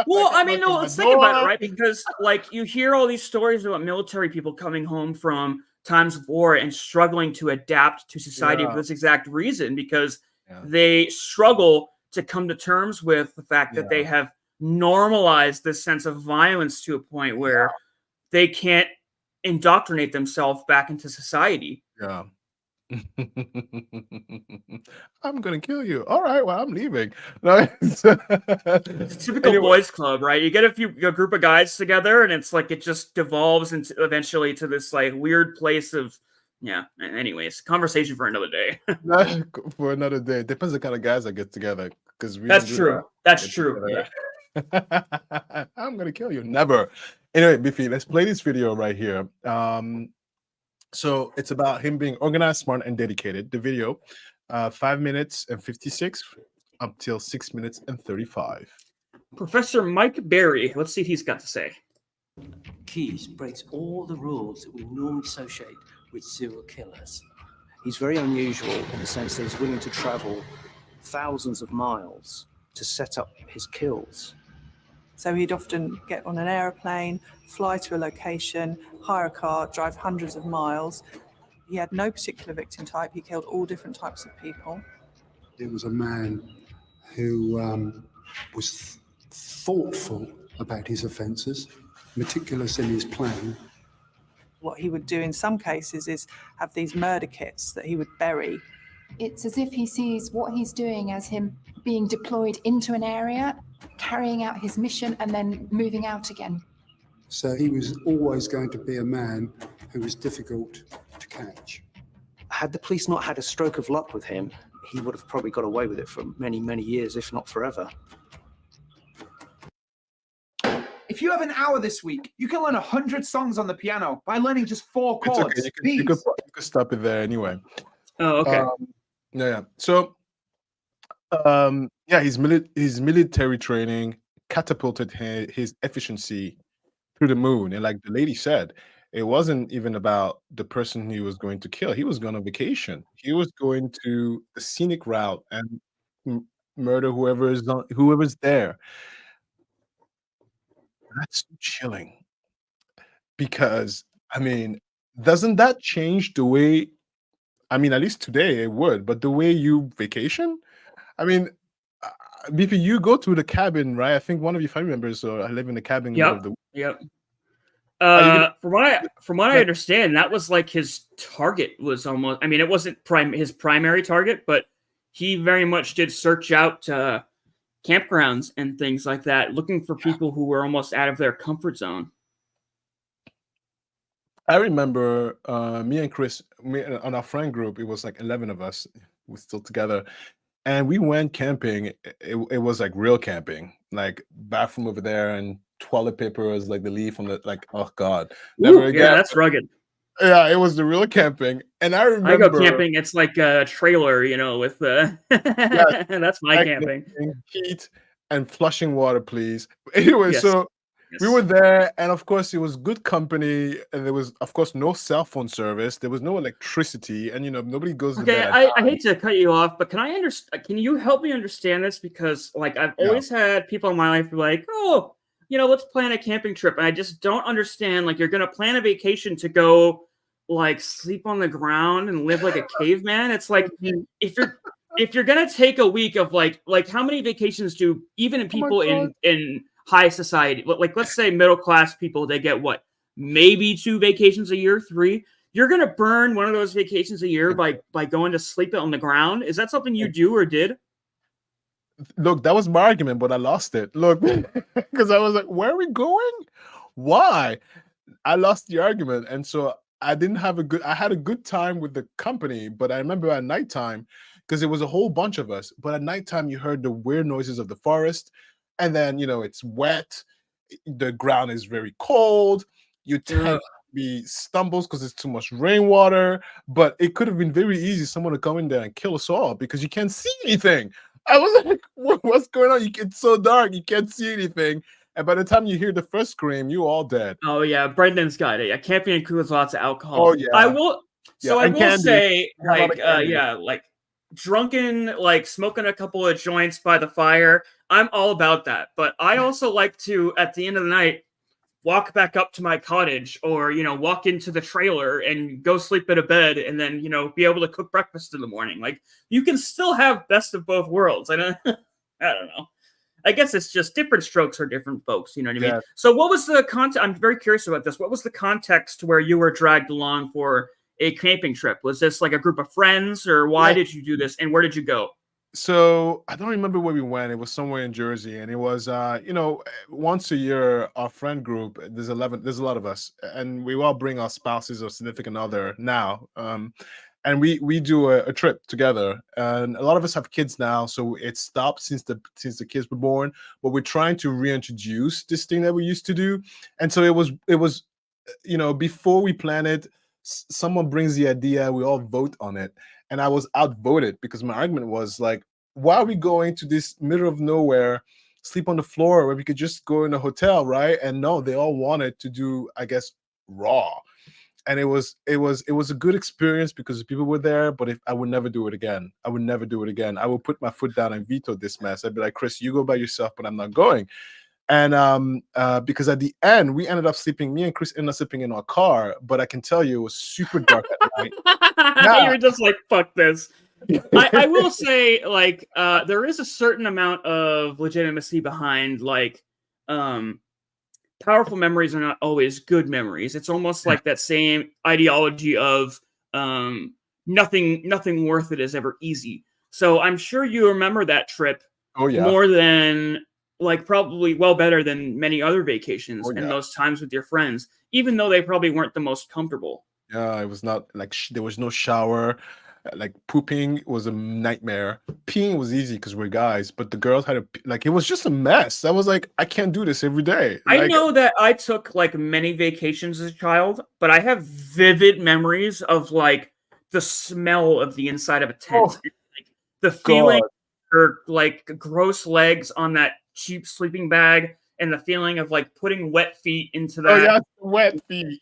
Well, I mean, no, let's think about it, right? Because, like, you hear all these stories about military people coming home from times of war and struggling to adapt to society for this exact reason, because they struggle to come to terms with the fact that they have normalized this sense of violence to a point where they can't indoctrinate themselves back into society. Yeah. I'm gonna kill you. All right, well, I'm leaving. No, It's a typical boys club, right? You get a group of guys together, and it's like it just devolves into eventually to this like weird place of Anyways, conversation for another day. For another day. Depends the kind of guys that get together. Because that's true. That's true. Yeah. I'm gonna kill you. Never. Anyway, Beefy, let's play this video right here. So it's about him being organized, smart, and dedicated. The video, 5 minutes and 56 up till 6 minutes and 35. Professor Mike Berry. Let's see what he's got to say. Keyes breaks all the rules that we normally associate with serial killers. He's very unusual in the sense that he's willing to travel thousands of miles to set up his kills. So he'd often get on an aeroplane, fly to a location, hire a car, drive hundreds of miles. He had no particular victim type. He killed all different types of people. It was a man who was thoughtful about his offences, meticulous in his plan. What he would do in some cases is have these murder kits that he would bury. It's as if he sees what he's doing as him being deployed into an area, carrying out his mission, and then moving out again. So he was always going to be a man who was difficult to catch. Had the police not had a stroke of luck with him, he would have probably got away with it for many, many years, if not forever. If you have an hour this week, you can learn 100 songs on the piano by learning just 4 chords. It's okay. You could stop it there anyway. Oh, okay. Yeah. So, his military training catapulted his efficiency through the moon. And like the lady said, it wasn't even about the person he was going to kill. He was going on vacation. He was going to the scenic route and murder whoever's there. That's chilling. Because, I mean, doesn't that change the way, I mean, at least today it would, but the way you vacation? I mean, BP, you go to the cabin, right? I think one of your family members live in the cabin. Yep. From what I understand, that was like his target was almost. I mean, it wasn't his primary target, but he very much did search out campgrounds and things like that, looking for people who were almost out of their comfort zone. I remember me and Chris, on our friend group, it was like 11 of us. We're still together. And we went camping. It was like real camping, like bathroom over there and toilet paper was like the leaf on the, like, oh God. Never again. Yeah, that's rugged. Yeah, it was the real camping. And I remember. I go camping, it's like a trailer, with the. Yes, that's my camping. Heat and flushing water, please. Anyway, so. Yes. We were there, and of course, it was good company, and there was, of course, no cell phone service. There was no electricity, and nobody goes to bed. I hate to cut you off, but can you help me understand this? Because, like, I've always had people in my life be like, oh, let's plan a camping trip, and I just don't understand. Like, you're gonna plan a vacation to go, like, sleep on the ground and live like a caveman. It's like if you're gonna take a week of like how many vacations do even people in high society, like let's say middle class people, they get what, maybe 2 vacations a year, 3. You're gonna burn one of those vacations a year by going to sleep on the ground. Is that something you do or did? Look, that was my argument, but I lost it. Look, because I was like, where are we going? Why? I lost the argument, and so I didn't have I had a good time with the company, but I remember at nighttime, because it was a whole bunch of us, but at nighttime you heard the weird noises of the forest. And then, it's wet. The ground is very cold. You tend to be stumbles because it's too much rainwater. But it could have been very easy someone to come in there and kill us all because you can't see anything. I was like, what's going on? It's so dark, you can't see anything. And by the time you hear the first scream, you all dead. Oh yeah, Brendan's got it. Yeah, camping includes lots of alcohol. Oh yeah. I will. Yeah, So I and will candy. say, A lot of like, candy. yeah, like drunken, like smoking a couple of joints by the fire. I'm all about that. But I also like to, at the end of the night, walk back up to my cottage, or walk into the trailer and go sleep in a bed, and then be able to cook breakfast in the morning. Like, you can still have best of both worlds. I don't know. I guess it's just different strokes for different folks. You know what I mean? Yeah. So what was the context? I'm very curious about this. What was the context where you were dragged along for a camping trip? Was this like a group of friends, or why did you do this, and where did you go? So I don't remember where we went. It was somewhere in Jersey, and it was once a year our friend group. There's a lot of us, and we all bring our spouses or significant other now. And we do a trip together, and a lot of us have kids now, so it stopped since the kids were born. But we're trying to reintroduce this thing that we used to do, and so it was before we plan it, someone brings the idea, we all vote on it, and I was outvoted because my argument was like, why are we going to this middle of nowhere, sleep on the floor where we could just go in a hotel, right? And no, they all wanted to do, I guess, raw. And it was a good experience because people were there, but I would never do it again. I would never do it again. I would put my foot down and veto this mess. I'd be like, Chris, you go by yourself, but I'm not going. And because at the end, me and Chris ended up sleeping in our car, but I can tell you it was super dark at night. You were just like, fuck this. I will say, like, there is a certain amount of legitimacy behind, like, powerful memories are not always good memories. It's almost like that same ideology of nothing worth it is ever easy. So I'm sure you remember that trip more than, like, probably better than many other vacations and those times with your friends, even though they probably weren't the most comfortable. Yeah, it was not like there was no shower. Like pooping was a nightmare. Peeing was easy because we're guys, but the girls had it was just a mess. I was like, I can't do this every day. I know that I took like many vacations as a child, but I have vivid memories of like the smell of the inside of a tent, the feeling or like gross legs on that cheap sleeping bag, and the feeling of like putting wet feet into that. Oh yeah, wet feet.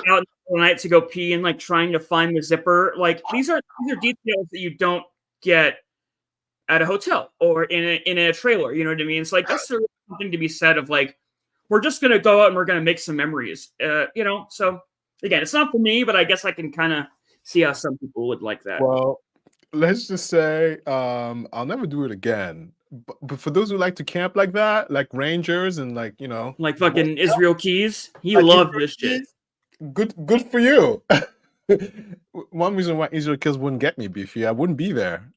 Out all night to go pee and like trying to find the zipper. Like these are details that you don't get at a hotel or in a trailer. You know what I mean? It's like that's something to be said of like, we're just gonna go out and we're gonna make some memories. So again, it's not for me, but I guess I can kind of see how some people would like that. Well, let's just say I'll never do it again. But for those who like to camp like that, like rangers and like like fucking Israel Keys, he loved this shit. Good for you. One reason why Israel Keys wouldn't get me, Beefy, I wouldn't be there.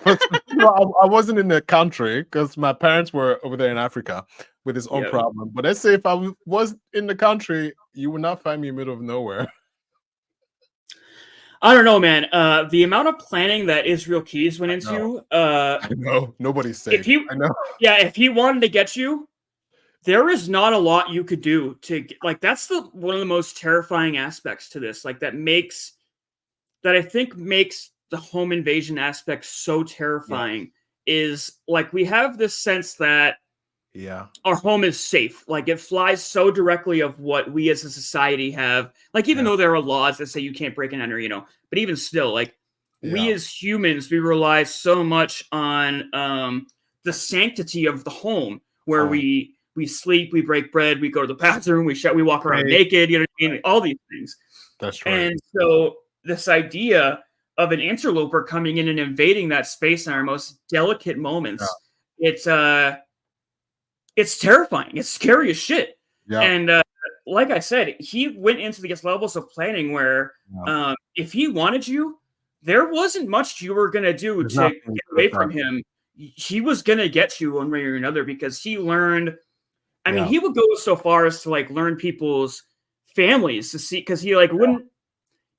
I wasn't in the country because my parents were over there in Africa with his own problem. But let's say if I was in the country, you would not find me in the middle of nowhere. I don't know, man. The amount of planning that Israel Keys went into. I know. Nobody's safe. I know. Yeah, if he wanted to get you, there is not a lot you could do to get, like, that's one of the most terrifying aspects to this. Like, that I think makes the home invasion aspect so terrifying is like we have this sense that our home is safe. Like it flies so directly of what we as a society have. Like even though there are laws that say you can't break and enter, but even still, like we as humans, we rely so much on the sanctity of the home where we sleep, we break bread, we go to the bathroom, we walk around naked, you know what I mean? All these things. That's right. And so this idea of an interloper coming in and invading that space in our most delicate moments, it's terrifying. It's scary as shit. Yeah. And like I said, he went into these levels of planning where if he wanted you, there wasn't much you were going to do to get away from him. He was going to get you one way or another because he learned. I mean, he would go so far as to like learn people's families to see, because he like wouldn't,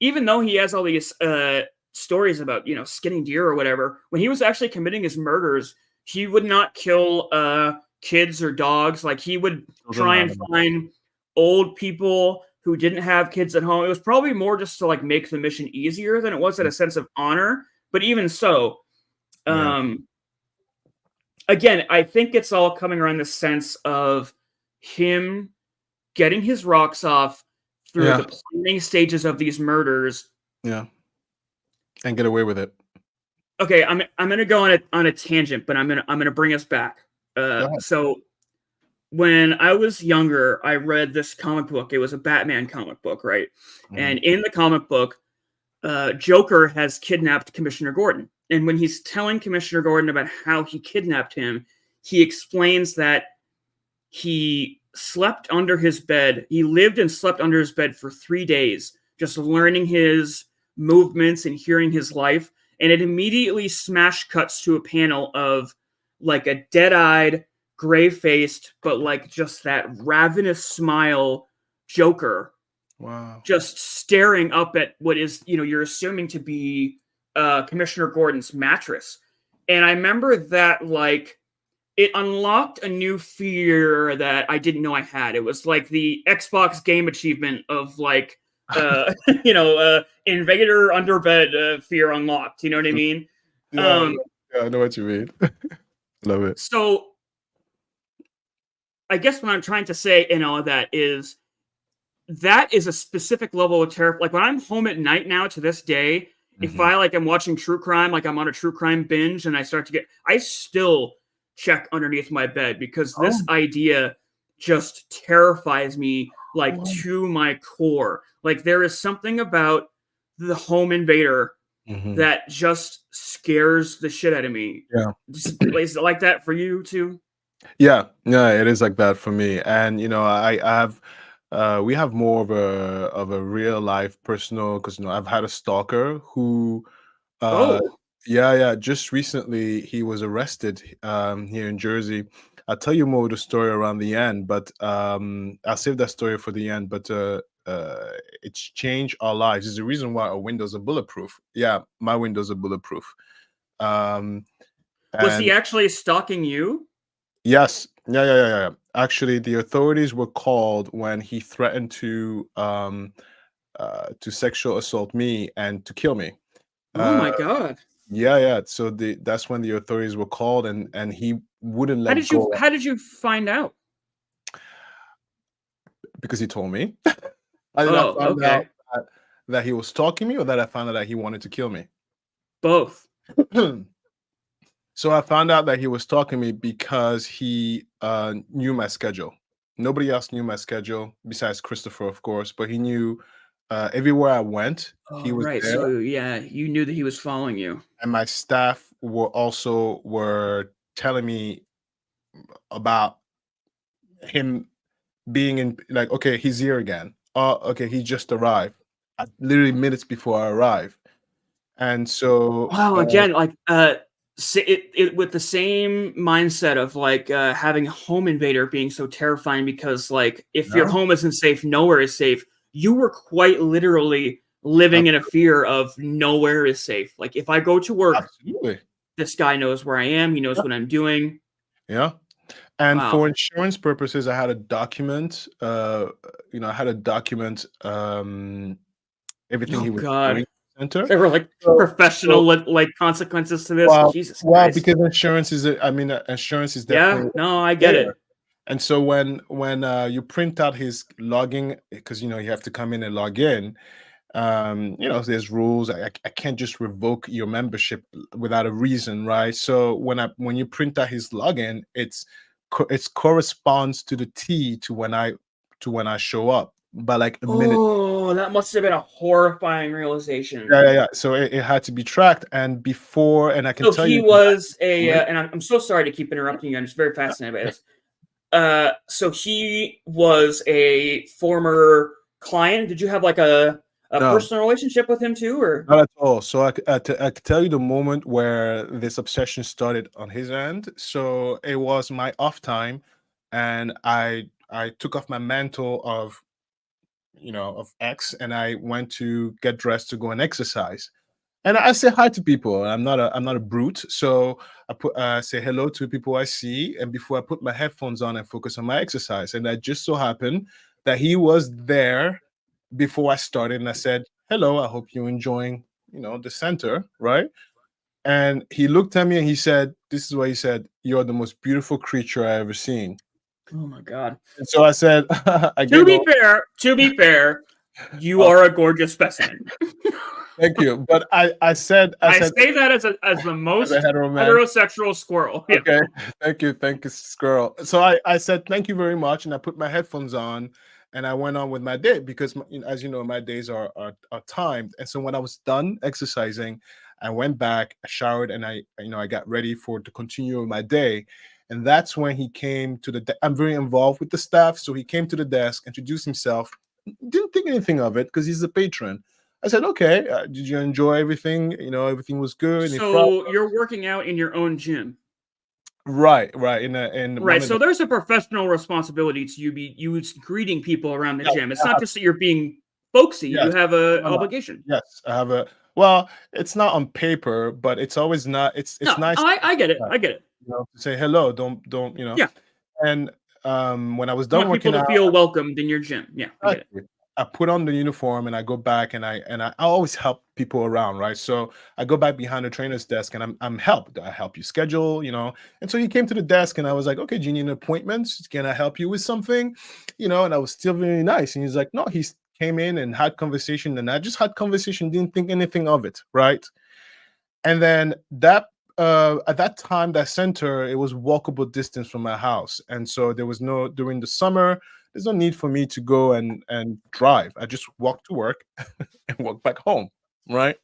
even though he has all these stories about, skinning deer or whatever, when he was actually committing his murders, he would not kill kids or dogs. Like he would try and find old people who didn't have kids at home. It was probably more just to like make the mission easier than it was at a sense of honor. But even so, Yeah. Again, I think it's all coming around the sense of him getting his rocks off through Yeah. the planning stages of these murders. Yeah. And get away with it. Okay, I'm gonna go on a tangent, but I'm gonna bring us back. Go ahead. So when I was younger, I read this comic book. It was a Batman comic book, right? And in the comic book, Joker has kidnapped Commissioner Gordon. And when he's telling Commissioner Gordon about how he kidnapped him, he explains that he slept under his bed. He lived and slept under his bed for 3 days, just learning his movements and hearing his life. And it immediately smash cuts to a panel of like a dead-eyed, gray-faced, but like just that ravenous smile Joker. Wow. Just staring up at what is, you're assuming to be Commissioner Gordon's mattress. And I remember that, like, it unlocked a new fear that I didn't know I had. It was like the Xbox game achievement of, like, invader underbed fear unlocked. You know what I mean? Yeah, I know what you mean. Love it. So I guess what I'm trying to say in all of that is that is a specific level of terror. Like when I'm home at night now to this day, if I am watching true crime, like I'm on a true crime binge and I still check underneath my bed because this idea just terrifies me to my core. Like there is something about the home invader that just scares the shit out of me. Yeah. Is it like that for you too? Yeah, it is like that for me. And I have we have more of a real life personal, because I've had a stalker who just recently he was arrested here in Jersey. I'll tell you more of the story around the end, but I'll save that story for the end. But it's changed our lives. It's the reason why our windows are bulletproof. Yeah, my windows are bulletproof. Was he actually stalking you? Yes. Yeah. Actually, the authorities were called when he threatened to sexual assault me and to kill me. Oh my God. Yeah. So that's when the authorities were called, and he wouldn't let go. How did you find out? Because he told me. I found out that he was stalking me, or that I found out that he wanted to kill me? Both. So I found out that he was stalking me because he knew my schedule. Nobody else knew my schedule besides Christopher, of course, but he knew everywhere I went. He was right. there. So yeah, you knew that he was following you. And my staff were telling me about him being in, like, okay, he's here again. Okay, he just arrived. Literally minutes before I arrived. And so again, with the same mindset of having a home invader being so terrifying, because if your home isn't safe, nowhere is safe. You were quite literally living in a fear of nowhere is safe. Like if I go to work, this guy knows where I am. He knows what I'm doing. Yeah. And for insurance purposes, I had to document, everything he was doing. There were professional consequences to this. Jesus Christ. Because insurance is definitely. Yeah, no, I get it. And so when you print out his logging, because you have to come in and log in, there's rules. I can't just revoke your membership without a reason, right? So when you print out his login, it corresponds to the T to when I show up by like a minute. Oh, that must have been a horrifying realization. Yeah. So it had to be tracked, and I can tell you. So he was and I'm so sorry to keep interrupting you. I'm just very fascinated by this. So he was a former client. Did you have a personal relationship with him too, or not at all? So I could tell you the moment where this obsession started on his end. So it was my off time, and I took off my mantle of X, and I went to get dressed to go and exercise. And I say hi to people. I'm not a brute, so I say hello to people I see, and before I put my headphones on and focus on my exercise. And I just so happened that he was there before I started, and I said, "Hello, I hope you're enjoying, the center, right?" And he looked at me and he said, "This is what he said: You're the most beautiful creature I ever seen." Oh my god. And so I said, "I To gave him, be fair, you Oh. are a gorgeous specimen. thank you." But I said, I said, say that as the as most a hetero man. heterosexual squirrel. Yeah. Okay, thank you, girl. So I said thank you very much, and I put my headphones on, and I went on with my day because, as you know, my days are timed. And so when I was done exercising, I went back, I showered, and I got ready to continue with my day. And that's when he came to I'm very involved with the staff, so he came to the desk, introduced himself, didn't think anything of it because he's a patron. I said, "Okay, did you enjoy everything? Everything was good." Any problem? So you're working out in your own gym. Right. In Right. So there's a professional responsibility to you greeting people around the gym. It's not just that you're being folksy. You Yes. have a No, no. obligation. Yes, I have a. Well, it's not on paper, but it's always not. It's No, nice. I get it. I get it. To say hello. Don't. Yeah. And when I was You done want people working to out, feel welcomed in your gym. Yeah, I get it. I put on the uniform and I go back and I always help people around, right? So I go back behind the trainer's desk and I'm helped. I help you schedule, And so he came to the desk and I was like, "Okay, do you need an appointment? Can I help you with something?" And I was still very nice. And he's like, "No." He came in and had conversation, and I just had conversation, didn't think anything of it, right? And then at that time, that center, it was walkable distance from my house. And so there was during the summer, there's no need for me to go and drive. I just walk to work and walk back home, right?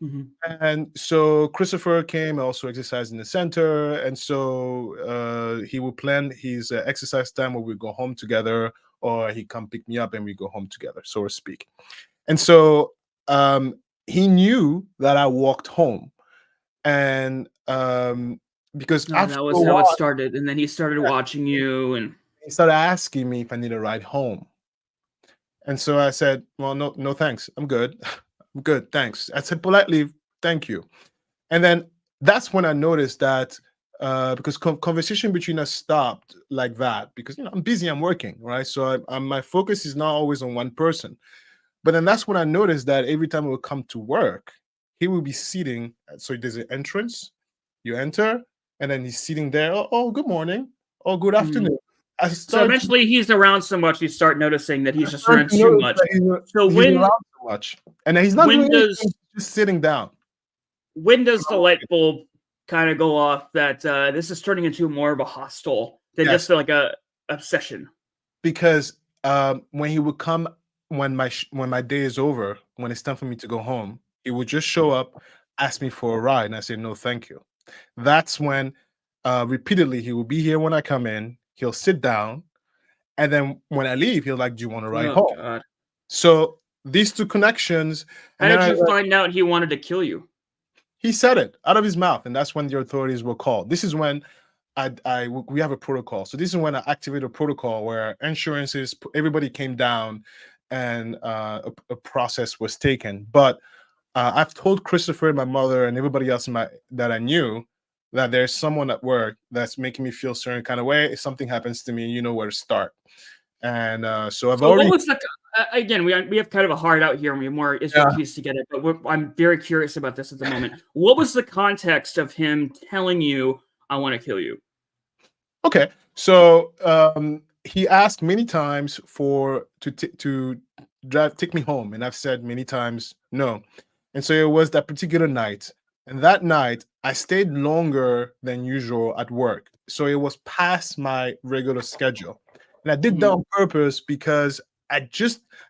Mm-hmm. And so Christopher came, also exercised in the center. And so he would plan his exercise time where we go home together, or he come pick me up and we go home together, so to speak. And so he knew that I walked home. And because No, after that a was how while, it started, and then he started watching you, and he started asking me if I need a ride home. And so I said, "Well, no, thanks. I'm good. I'm good, thanks." I said politely, "Thank you." And then that's when I noticed that because conversation between us stopped like that, because I'm busy, I'm working, right? So my focus is not always on one person. But then that's when I noticed that every time we would come to work, he would be sitting. So there's an entrance, you enter, and then he's sitting there. Oh, good morning. Oh, good afternoon. So eventually he's around so much, you start noticing that he's just around to too notice much. that So he's when around so much, and he's not when doing does- anything, he's just sitting down. when does the light bulb kind of go off that this is turning into more of a hostile than Yes. just like a obsession? Because when he would come, when my day is over, when it's time for me to go home, he would just show up, ask me for a ride, and I say no, thank you. That's when repeatedly he will be here when I come in. He'll sit down, and then when I leave, he'll like, "Do you want to ride home?" God. So these two connections. How And did then you find out he wanted to kill you? he said it out of his mouth, and that's when the authorities were called. This is when we have a protocol. So this is when I activate a protocol where insurances, everybody came down, and a process was taken. But I've told Christopher, my mother, and everybody else that I knew that there's someone at work that's making me feel a certain kind of way. If something happens to me, you know where to start. And so I've already. What was the again? We have kind of a hard out here, and we have more keys to get it. But I'm very curious about this at the moment. What was the context of him telling you, "I want to kill you"? Okay, so he asked many times to take me home, and I've said many times no. And so it was that particular night, and that night I stayed longer than usual at work. So it was past my regular schedule, and I did that on purpose because I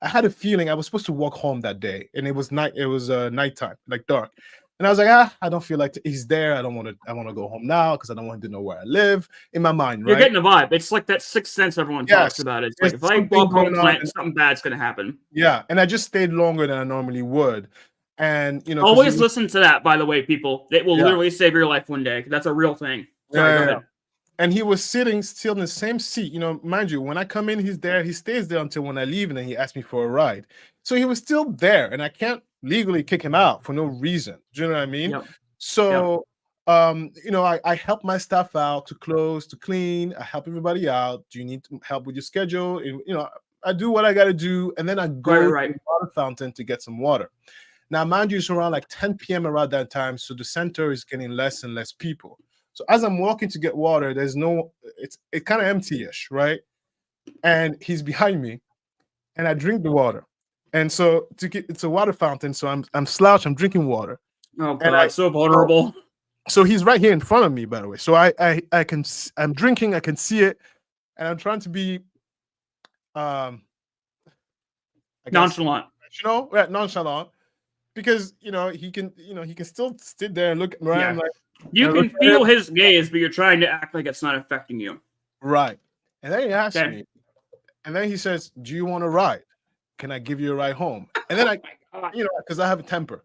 had a feeling I was supposed to walk home that day, and it was nighttime, like dark. And I was like, I don't feel like he's there. I want to go home now because I don't want him to know where I live in my mind, right? You're getting a vibe. It's like that sixth sense everyone talks about. It's like, if I walk home tonight, something bad's going to happen. Yeah, and I just stayed longer than I normally would. And, always listen to that, by the way, people. It will literally save your life one day. That's a real thing. Sorry, go ahead. And he was sitting still in the same seat. Mind you, when I come in, he's there. He stays there until when I leave, and then he asked me for a ride. So he was still there, and I can't legally kick him out for no reason. Do you know what I mean? Yep. So, I help my staff out to close, to clean. I help everybody out. Do you need help with your schedule? And, I do what I got to do, and then I go to the water fountain to get some water. Now, mind you, it's around like 10 p.m. around that time, so the center is getting less and less people. So as I'm walking to get water, there's no, it's kind of empty-ish, right? And he's behind me, and I drink the water. And so it's a water fountain, so I'm slouched, I'm drinking water. Oh God, so vulnerable. So he's right here in front of me, by the way. So I'm drinking, I can see it, and I'm trying to be nonchalant. Nonchalant. Because he can still sit there and look around like you can feel his gaze, but you're trying to act like it's not affecting you. Right. And then he asks me, and then he says, "Do you want to ride? Can I give you a ride home?" And then because I have a temper.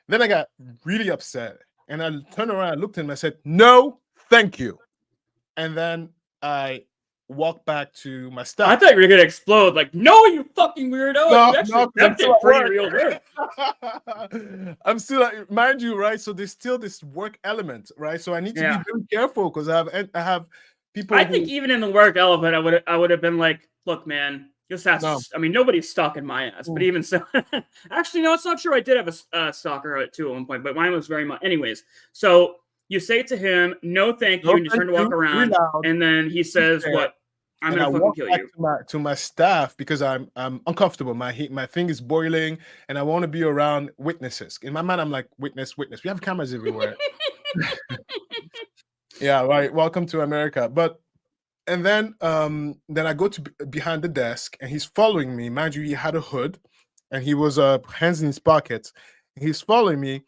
Then I got really upset, and I turned around, I looked at him, I said, "No, thank you." And then I walked back to my stuff. I thought you were gonna explode. Like, no, you fucking weirdo! No, you actually kept it pretty real good. I'm still, mind you, right? So there's still this work element, right? So I need to be very careful because I have people. I think even in the work element, I would have been like, look, man, this has. I mean, nobody's stalking my ass, but even so, actually, no, it's not true. I did have a stalker too at one point, but mine was very much. Anyways, so you say to him, "No, thank you," and you turn to walk around, and then he says, "What? I'm gonna fucking kill you." To my staff because I'm uncomfortable. My thing is boiling, and I want to be around witnesses. In my mind, I'm like, witness. We have cameras everywhere. Yeah, right. Welcome to America. And then I go to behind the desk, and he's following me. Mind you, he had a hood, and he was hands in his pockets. He's following me,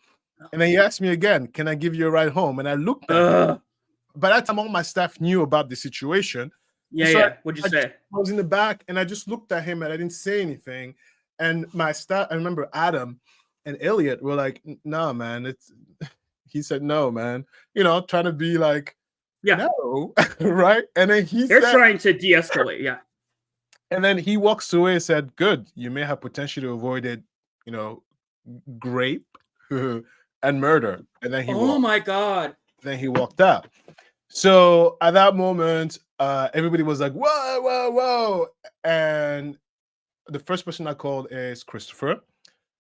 and then he asked me again, "Can I give you a ride home?" And I looked at him. By that time, all my staff knew about the situation. What'd you say? I was in the back, and I just looked at him, and I didn't say anything. And my staff, I remember Adam and Elliot were like, "No, man." He said, "No, man." Trying to be like, no, right? And then they're trying to de-escalate, yeah. And then he walks away and said, "Good, you may have potential to avoid it, grape and murder." And then my God. Then he walked out. So at that moment, everybody was like, "Whoa, whoa, whoa!" And the first person I called is Christopher.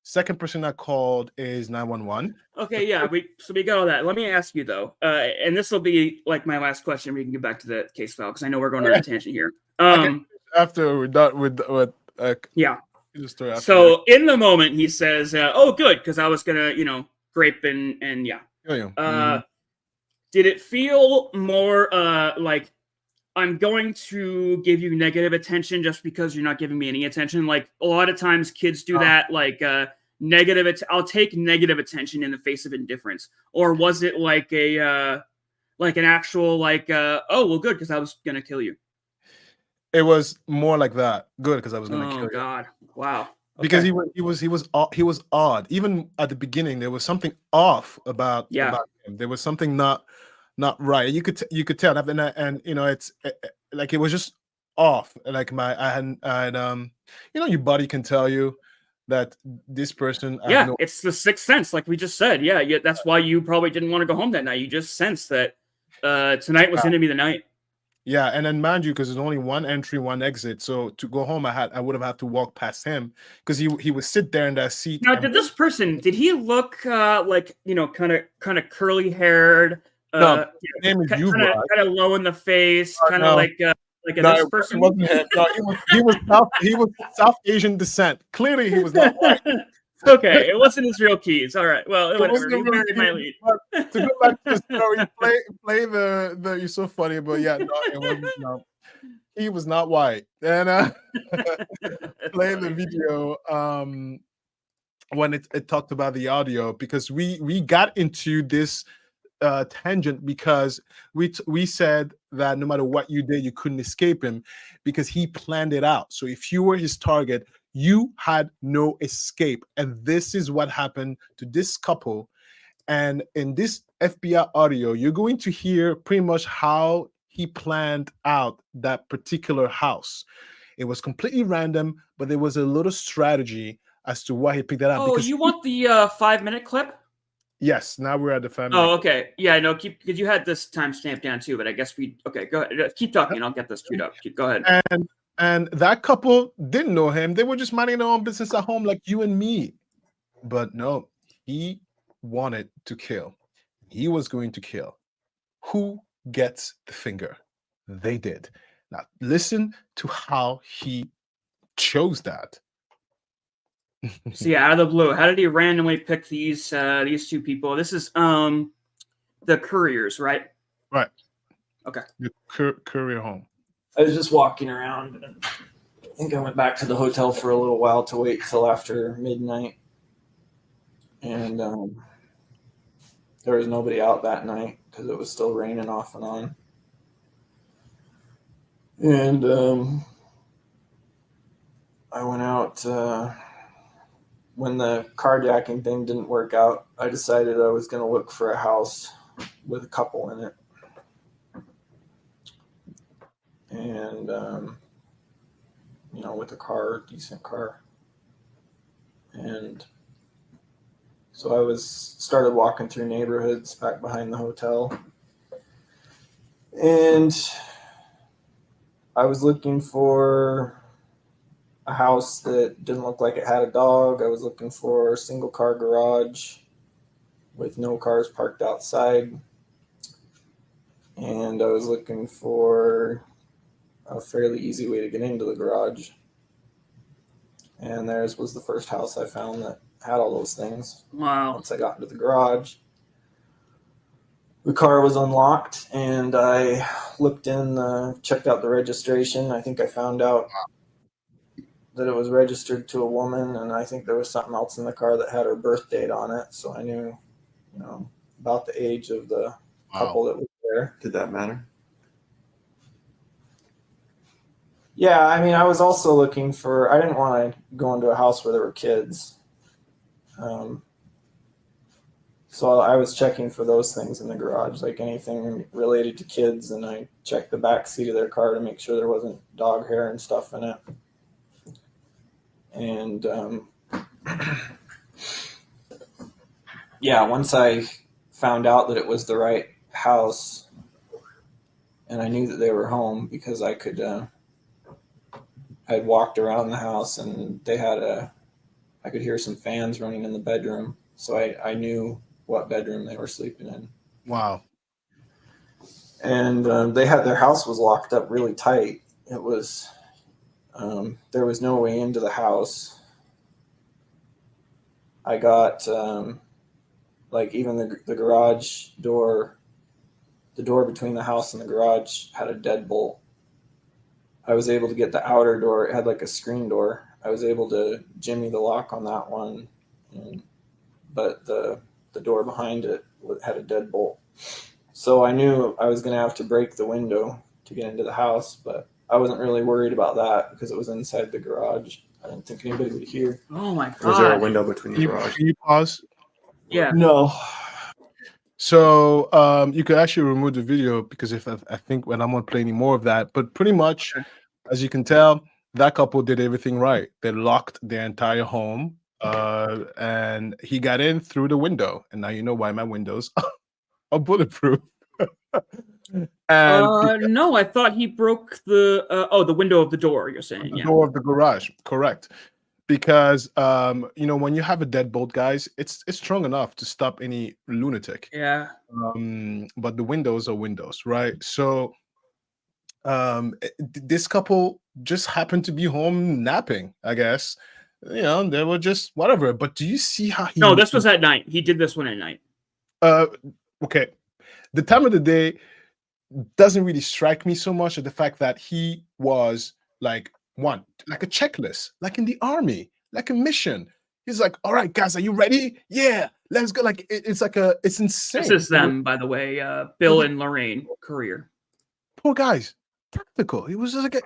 Second person I called is 911. Okay, yeah, we got all that. Let me ask you though, and this will be like my last question. We can get back to the case file because I know we're going on a tangent here. After we're done with yeah. So in the moment, he says, "Oh, good," because I was gonna, grape and yeah. Did it feel more like I'm going to give you negative attention just because you're not giving me any attention? Like a lot of times kids do that, like I'll take negative attention in the face of indifference. Or was it like an actual oh, well, good, because I was going to kill you? It was more like that. Good, because I was going to kill you. Oh, God. Wow. Okay. Because he was odd. Even at the beginning, there was something off about him. There was something not right. You could tell, and it's like it was just off. Like your body can tell you that this person. It's the sixth sense, like we just said. Yeah, that's why you probably didn't want to go home that night. You just sensed that tonight was going to be the night. Yeah, and then mind you, because there's only one entry, one exit. So to go home, I would have had to walk past him because he would sit there in that seat. Now, did he look like kind of curly haired? No, name is kind of low in the face, kind of like this person. It wasn't him. No, he was South Asian descent. Clearly, he was not white. Okay, it wasn't his real keys. All right, well, whatever. You buried my lead. To go back to the story, play the. You're so funny, but yeah, no, it wasn't. No, he was not white. And play the video when it talked about the audio, because we got into this tangent because we said that no matter what you did, you couldn't escape him because he planned it out. So if you were his target, you had no escape. And this is what happened to this couple. And in this FBI audio, you're going to hear pretty much how he planned out that particular house. It was completely random, but there was a little strategy as to why he picked that out. Oh, you want the 5-minute clip? Yes, now we're at the 5 minutes. Oh, okay. Yeah, no, because you had this time stamped down too, but I guess okay, go ahead. Keep talking. I'll get this queued up. Go ahead. And that couple didn't know him. They were just minding their own business at home like you and me. But no, he wanted to kill. He was going to kill. Who gets the finger? They did. Now listen to how he chose that. So yeah, out of the blue, how did he randomly pick these two people? This is the couriers, right? Right. Okay. The courier home. I was just walking around, and I think I went back to the hotel for a little while to wait till after midnight, and there was nobody out that night because it was still raining off and on. And I went out when the carjacking thing didn't work out. I decided I was going to look for a house with a couple in it. And, with a car, decent car. And so I started walking through neighborhoods back behind the hotel. And I was looking for a house that didn't look like it had a dog. I was looking for a single car garage with no cars parked outside. And I was looking for a fairly easy way to get into the garage. And theirs was the first house I found that had all those things. Wow. Once I got into the garage, the car was unlocked, and I looked checked out the registration. I think I found out that it was registered to a woman, and I think there was something else in the car that had her birth date on it. So I knew, about the age of the couple that was there. Did that matter? Yeah, I mean, I was also looking for, I didn't want to go into a house where there were kids. So I was checking for those things in the garage, like anything related to kids, and I checked the back seat of their car to make sure there wasn't dog hair and stuff in it. And yeah, once I found out that it was the right house, and I knew that they were home because I had walked around the house, and I could hear some fans running in the bedroom. So I knew what bedroom they were sleeping in. Wow. And their house was locked up really tight. It was, there was no way into the house. I got, even the garage door, the door between the house and the garage had a deadbolt. I was able to get the outer door. It had like a screen door. I was able to jimmy the lock on that one, but the door behind it had a deadbolt. So I knew I was going to have to break the window to get into the house, but I wasn't really worried about that because it was inside the garage. I didn't think anybody would hear. Oh my God. Was there a window between the garage? Can you pause? Yeah. No. So you could actually remove the video because if I think when I'm not playing any more of that, but pretty much, as you can tell, that couple did everything right. They locked their entire home, and he got in through the window. And now you know why my windows are bulletproof. And no, I thought he broke the window of the door. You're saying, the door of the garage, correct? Because when you have a deadbolt, guys, it's strong enough to stop any lunatic. Yeah. But the windows are windows, right? So this couple just happened to be home napping, I guess. They were just whatever. But do you see how he? No, this was at night. He did this one at night. Okay. The time of the day doesn't really strike me so much at the fact that he was like a checklist, like in the army, like a mission. He's like, all right, guys, are you ready? Yeah, let's go. Like it's insane. This is them, by the way, Bill and Lorraine, courier. Poor guys, tactical. He was just like,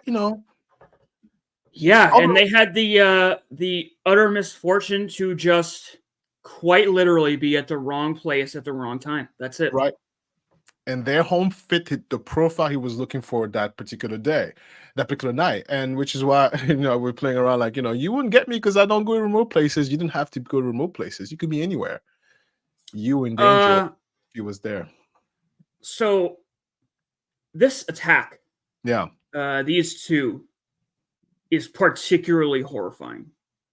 Yeah, and they had the utter misfortune to just quite literally be at the wrong place at the wrong time. That's it. Right. And their home fitted the profile he was looking for that particular night. And which is why, we're playing around like, you wouldn't get me because I don't go to remote places. You didn't have to go to remote places. You could be anywhere. You in danger if he was there. So this attack, yeah, these two, is particularly horrifying.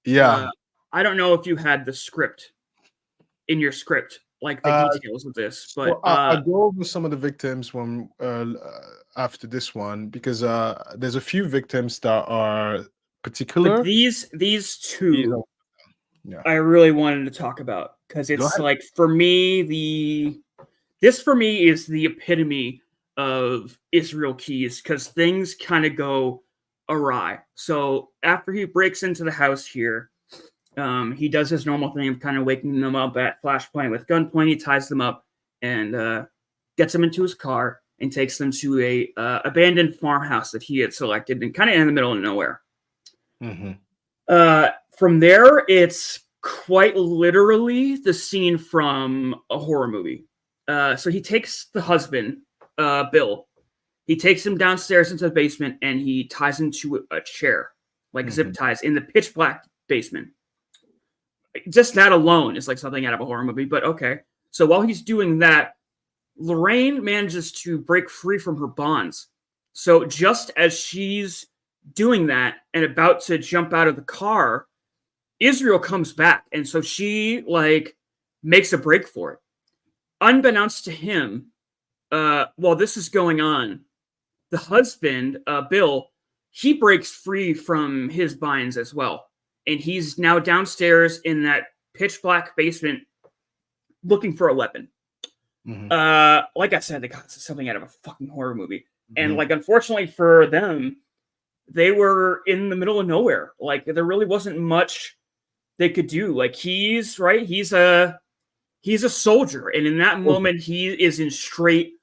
Yeah. I don't know if you had the script in your script, like the details of this, but I'll go over some of the victims when after this one, because there's a few victims that are particular. but these two, Yeah. I really wanted to talk about because it's like for me this for me is the epitome of Israel Keys because things kind of go awry. So after he breaks into the house here, he does his normal thing of kind of waking them up at flashpoint with gunpoint. He ties them up and gets them into his car and takes them to a abandoned farmhouse that he had selected and kind of in the middle of nowhere. From there, it's quite literally the scene from a horror movie. So he takes the husband, Bill. He takes him downstairs into the basement and he ties him to a chair, like zip ties, in the pitch black basement. Just that alone is like something out of a horror movie, but okay. So while he's doing that, Lorraine manages to break free from her bonds. So just as she's doing that and about to jump out of the car, Israel comes back. And so she like makes a break for it. Unbeknownst to him, while this is going on, the husband, Bill, he breaks free from his binds as well. And he's now downstairs in that pitch black basement looking for a weapon. Like I said, they got something out of a fucking horror movie. And like, unfortunately for them, they were in the middle of nowhere. Like there really wasn't much they could do. Like he's a soldier. And in that moment, he is in straight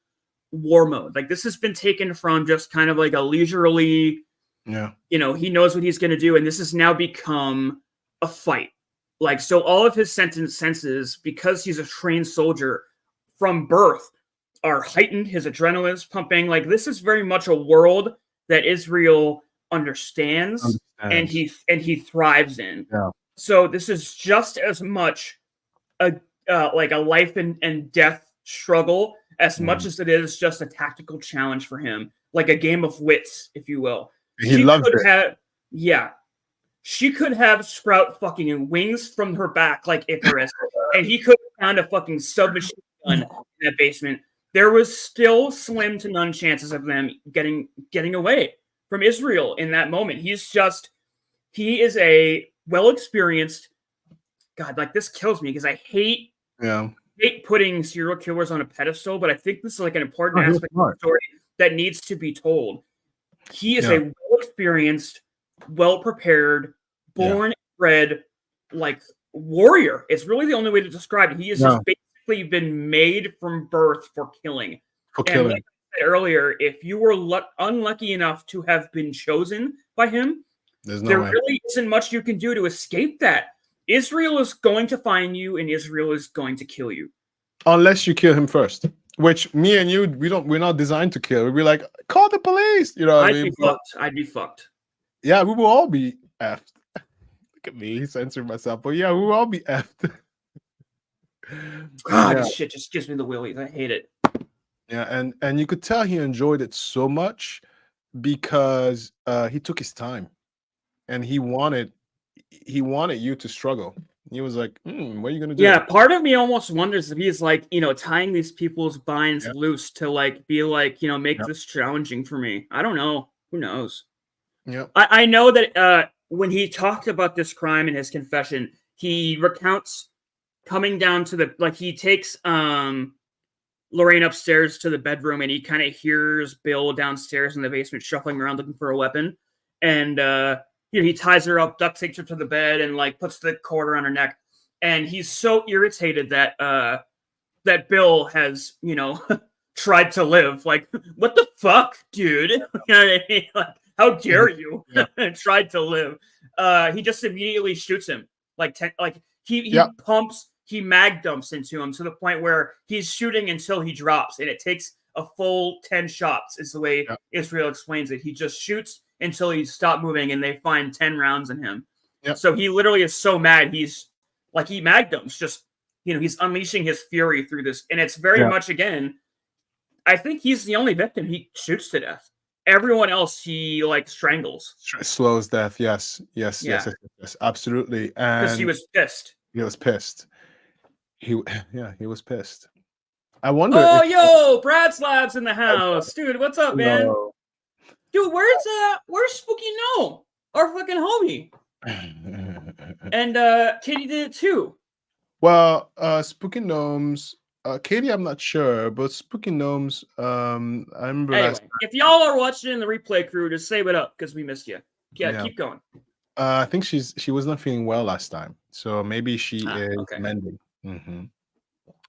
war mode. Like this has been taken from just kind of like a leisurely, he knows what he's going to do. And this has now become a fight. Like, so all of his senses, because he's a trained soldier from birth, are heightened. His adrenaline is pumping. Like this is very much a world that Israel understands. And he thrives in. So this is just as much like a life and death struggle as much as it is just a tactical challenge for him, like a game of wits, if you will. He loves it. She could have sprout fucking wings from her back like Icarus, and he could have found a fucking submachine gun in that basement. There was still slim to none chances of them getting away from Israel in that moment. He is a well-experienced God. Like this kills me because I hate putting serial killers on a pedestal, but I think this is like an important aspect of the story that needs to be told. He is a well-experienced, well-prepared, born and bred, like warrior. It's really the only way to describe it. He has just basically been made from birth for killing. Like I said earlier, if you were unlucky enough to have been chosen by him, there really isn't much you can do to escape that. Israel is going to find you, and Israel is going to kill you, unless you kill him first. Which me and you, we're not designed to kill. We'd be like, call the police. You know what I mean? I'd be fucked. Yeah, we will all be effed. Look at me censoring myself. But yeah, we will all be effed. God, this shit just gives me the willies. I hate it. Yeah, and you could tell he enjoyed it so much because he took his time and he wanted you to struggle. He was like, what are you gonna do? Yeah, part of me almost wonders if he's like, tying these people's binds loose to like be like, make this challenging for me. I don't know. Who knows? Yeah. I know that when he talked about this crime in his confession, he recounts coming down to he takes Lorraine upstairs to the bedroom and he kind of hears Bill downstairs in the basement shuffling around looking for a weapon. And he ties her up, duct tapes her to the bed, and like puts the cord around her neck. And he's so irritated that that Bill has, tried to live. Like, what the fuck, dude? You know what I mean? Like, how dare you? Tried to live. He just immediately shoots him. He pumps, he mag dumps into him to the point where he's shooting until he drops, and it takes a full 10 shots. Is the way Israel explains it. He just shoots until he stopped moving, and they find 10 rounds in him. So he literally is so mad. He's like, he mag dumps, just, he's unleashing his fury through this. And it's very much, again, I think he's the only victim he shoots to death. everyone else he like strangles Slows death. Yes, Yeah. absolutely. because he And was pissed. he was pissed. He was pissed. I wonder Oh, if yo, Brad Slab's in the house, dude. What's up, man? no. Dude, where's Spooky Gnome, our fucking homie? And Katie did it too. Well, Spooky Gnomes, Katie, I'm not sure, but Spooky Gnomes, I remember last. Anyway, if y'all are watching in the replay crew, just say it up because we missed you. Yeah, Yeah. keep going. I think she was not feeling well last time, so maybe she is okay. mending.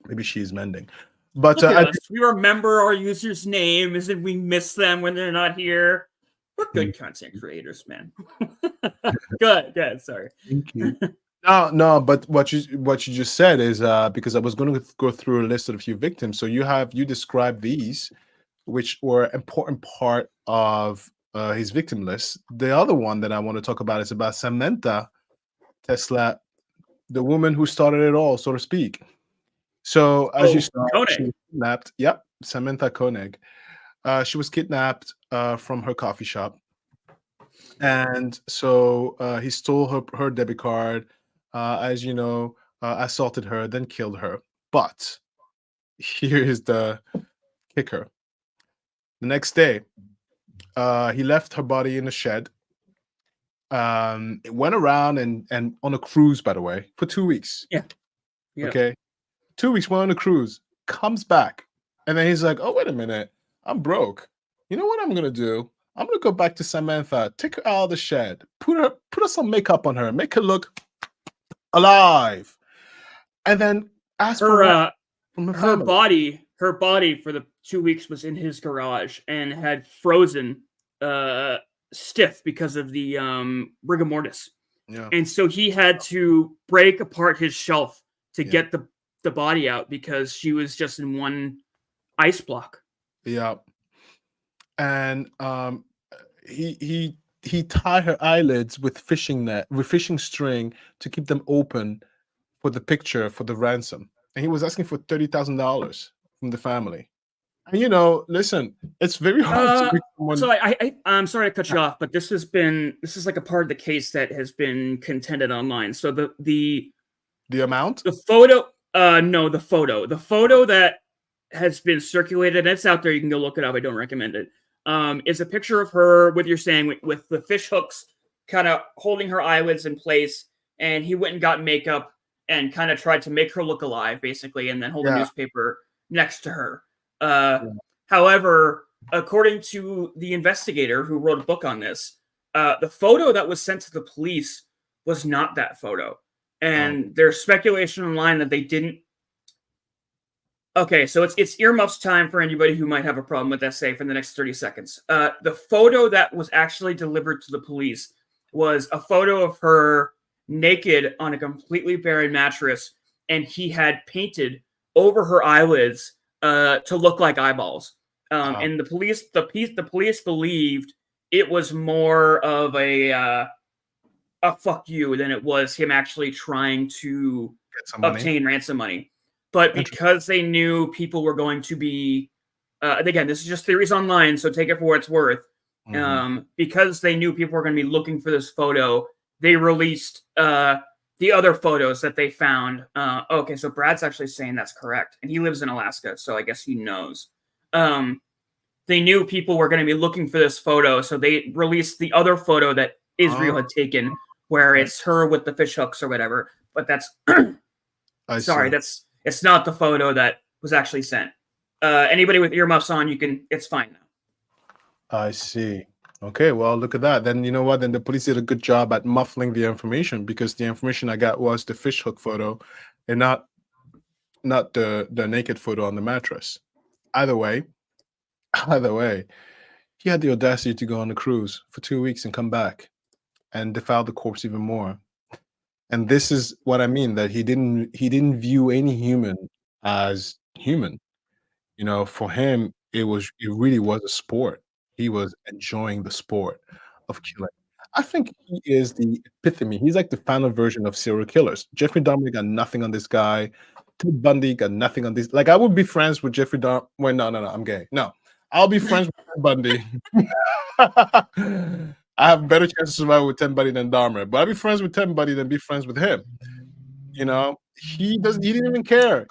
Maybe she's mending, but Look at us. We remember our users' names and we miss them when they're not here. We're good content creators, man. Good. Sorry. Thank you. No, but what you just said is because I was going to go through a list of a few victims. So you described these, which were important part of his victim list. The other one that I want to talk about is about Samantha Tesla, the woman who started it all, so to speak. So as you saw, she was kidnapped. Yep, Samantha Koenig. She was kidnapped from her coffee shop, and so he stole her debit card. As you know, assaulted her, then killed her. But here is the kicker. The next day, he left her body in a shed. It went around and on a cruise, by the way, for 2 weeks. Yeah. Okay. 2 weeks, went on a cruise, comes back, and then he's like, "Oh, wait a minute, I'm broke. You know what I'm gonna do? I'm gonna go back to Samantha, take her out of the shed, put her some makeup on her, make her look alive, and then ask for help from her family." Her body for the 2 weeks was in his garage and had frozen stiff because of the rigor mortis. Yeah. And so he had to break apart his shelf to get the body out because she was just in one ice block. Yeah. And he tied her eyelids with fishing string to keep them open for the picture for the ransom. And he was asking for $30,000 from the family. And listen, it's very hard to make someone. So I'm sorry to cut you off, but this is like a part of the case that has been contended online. So the amount? The photo, the photo that has been circulated, it's out there, you can go look it up, I don't recommend it, is a picture of her with the fish hooks kind of holding her eyelids in place, and he went and got makeup and kind of tried to make her look alive, basically, and then hold a newspaper next to her. However, according to the investigator who wrote a book on this, the photo that was sent to the police was not that photo. And there's speculation online that they didn't. Okay, so it's earmuffs time for anybody who might have a problem with essay for the next 30 seconds. The photo that was actually delivered to the police was a photo of her naked on a completely barren mattress, and he had painted over her eyelids to look like eyeballs. And the police believed it was more of a fuck you than it was him actually trying to obtain ransom money. But because they knew people were going to be, again, this is just theories online, so take it for what it's worth. Because they knew people were going to be looking for this photo, they released the other photos that they found. Okay, so Brad's actually saying that's correct, and he lives in Alaska, so I guess he knows. They knew people were going to be looking for this photo, so they released the other photo that Israel had taken, where it's her with the fish hooks or whatever. But that's it's not the photo that was actually sent. Anybody with earmuffs on, it's fine now. I see. Okay, well, look at that. Then you know what? Then the police did a good job at muffling the information, because the information I got was the fish hook photo, and not the naked photo on the mattress. Either way, he had the audacity to go on a cruise for 2 weeks and come back and defile the corpse even more. And this is what I mean, that he didn't view any human as human. For him, it really was a sport. He was enjoying the sport of killing. I think he is the epitome. He's like the final version of serial killers. Jeffrey Dahmer got nothing on this guy. Ted Bundy got nothing on this. Like, I would be friends with Jeffrey Dahmer. Well, no, I'm gay. No, I'll be friends with Ted Bundy. I have better chance of surviving with Ted Bundy than Dahmer, but I'll be friends with Ted Bundy than be friends with him. You know, he didn't even care.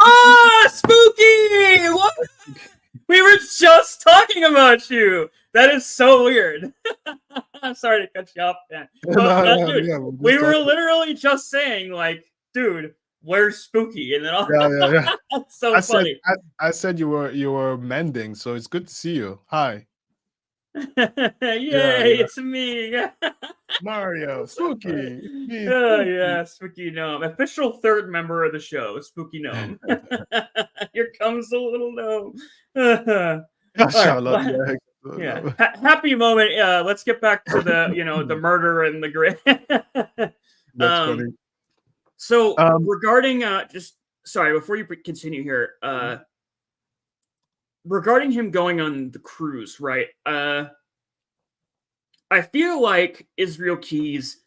Spooky! What? We were just talking about you. That is so weird. I'm sorry to cut you off, man. Dude, we were literally just saying, like, dude, where's Spooky? And then yeah. That's so funny. I said you were mending, so it's good to see you. Hi. Yay, it's me. Mario, Spooky. Oh, yeah, Spooky Gnome. Official third member of the show, Spooky Gnome. Here comes the little gnome. Yeah. Happy moment. Let's get back to the, the murder and the grid. That's funny. So regarding before you continue here, regarding him going on the cruise, right? I feel like Israel Keys,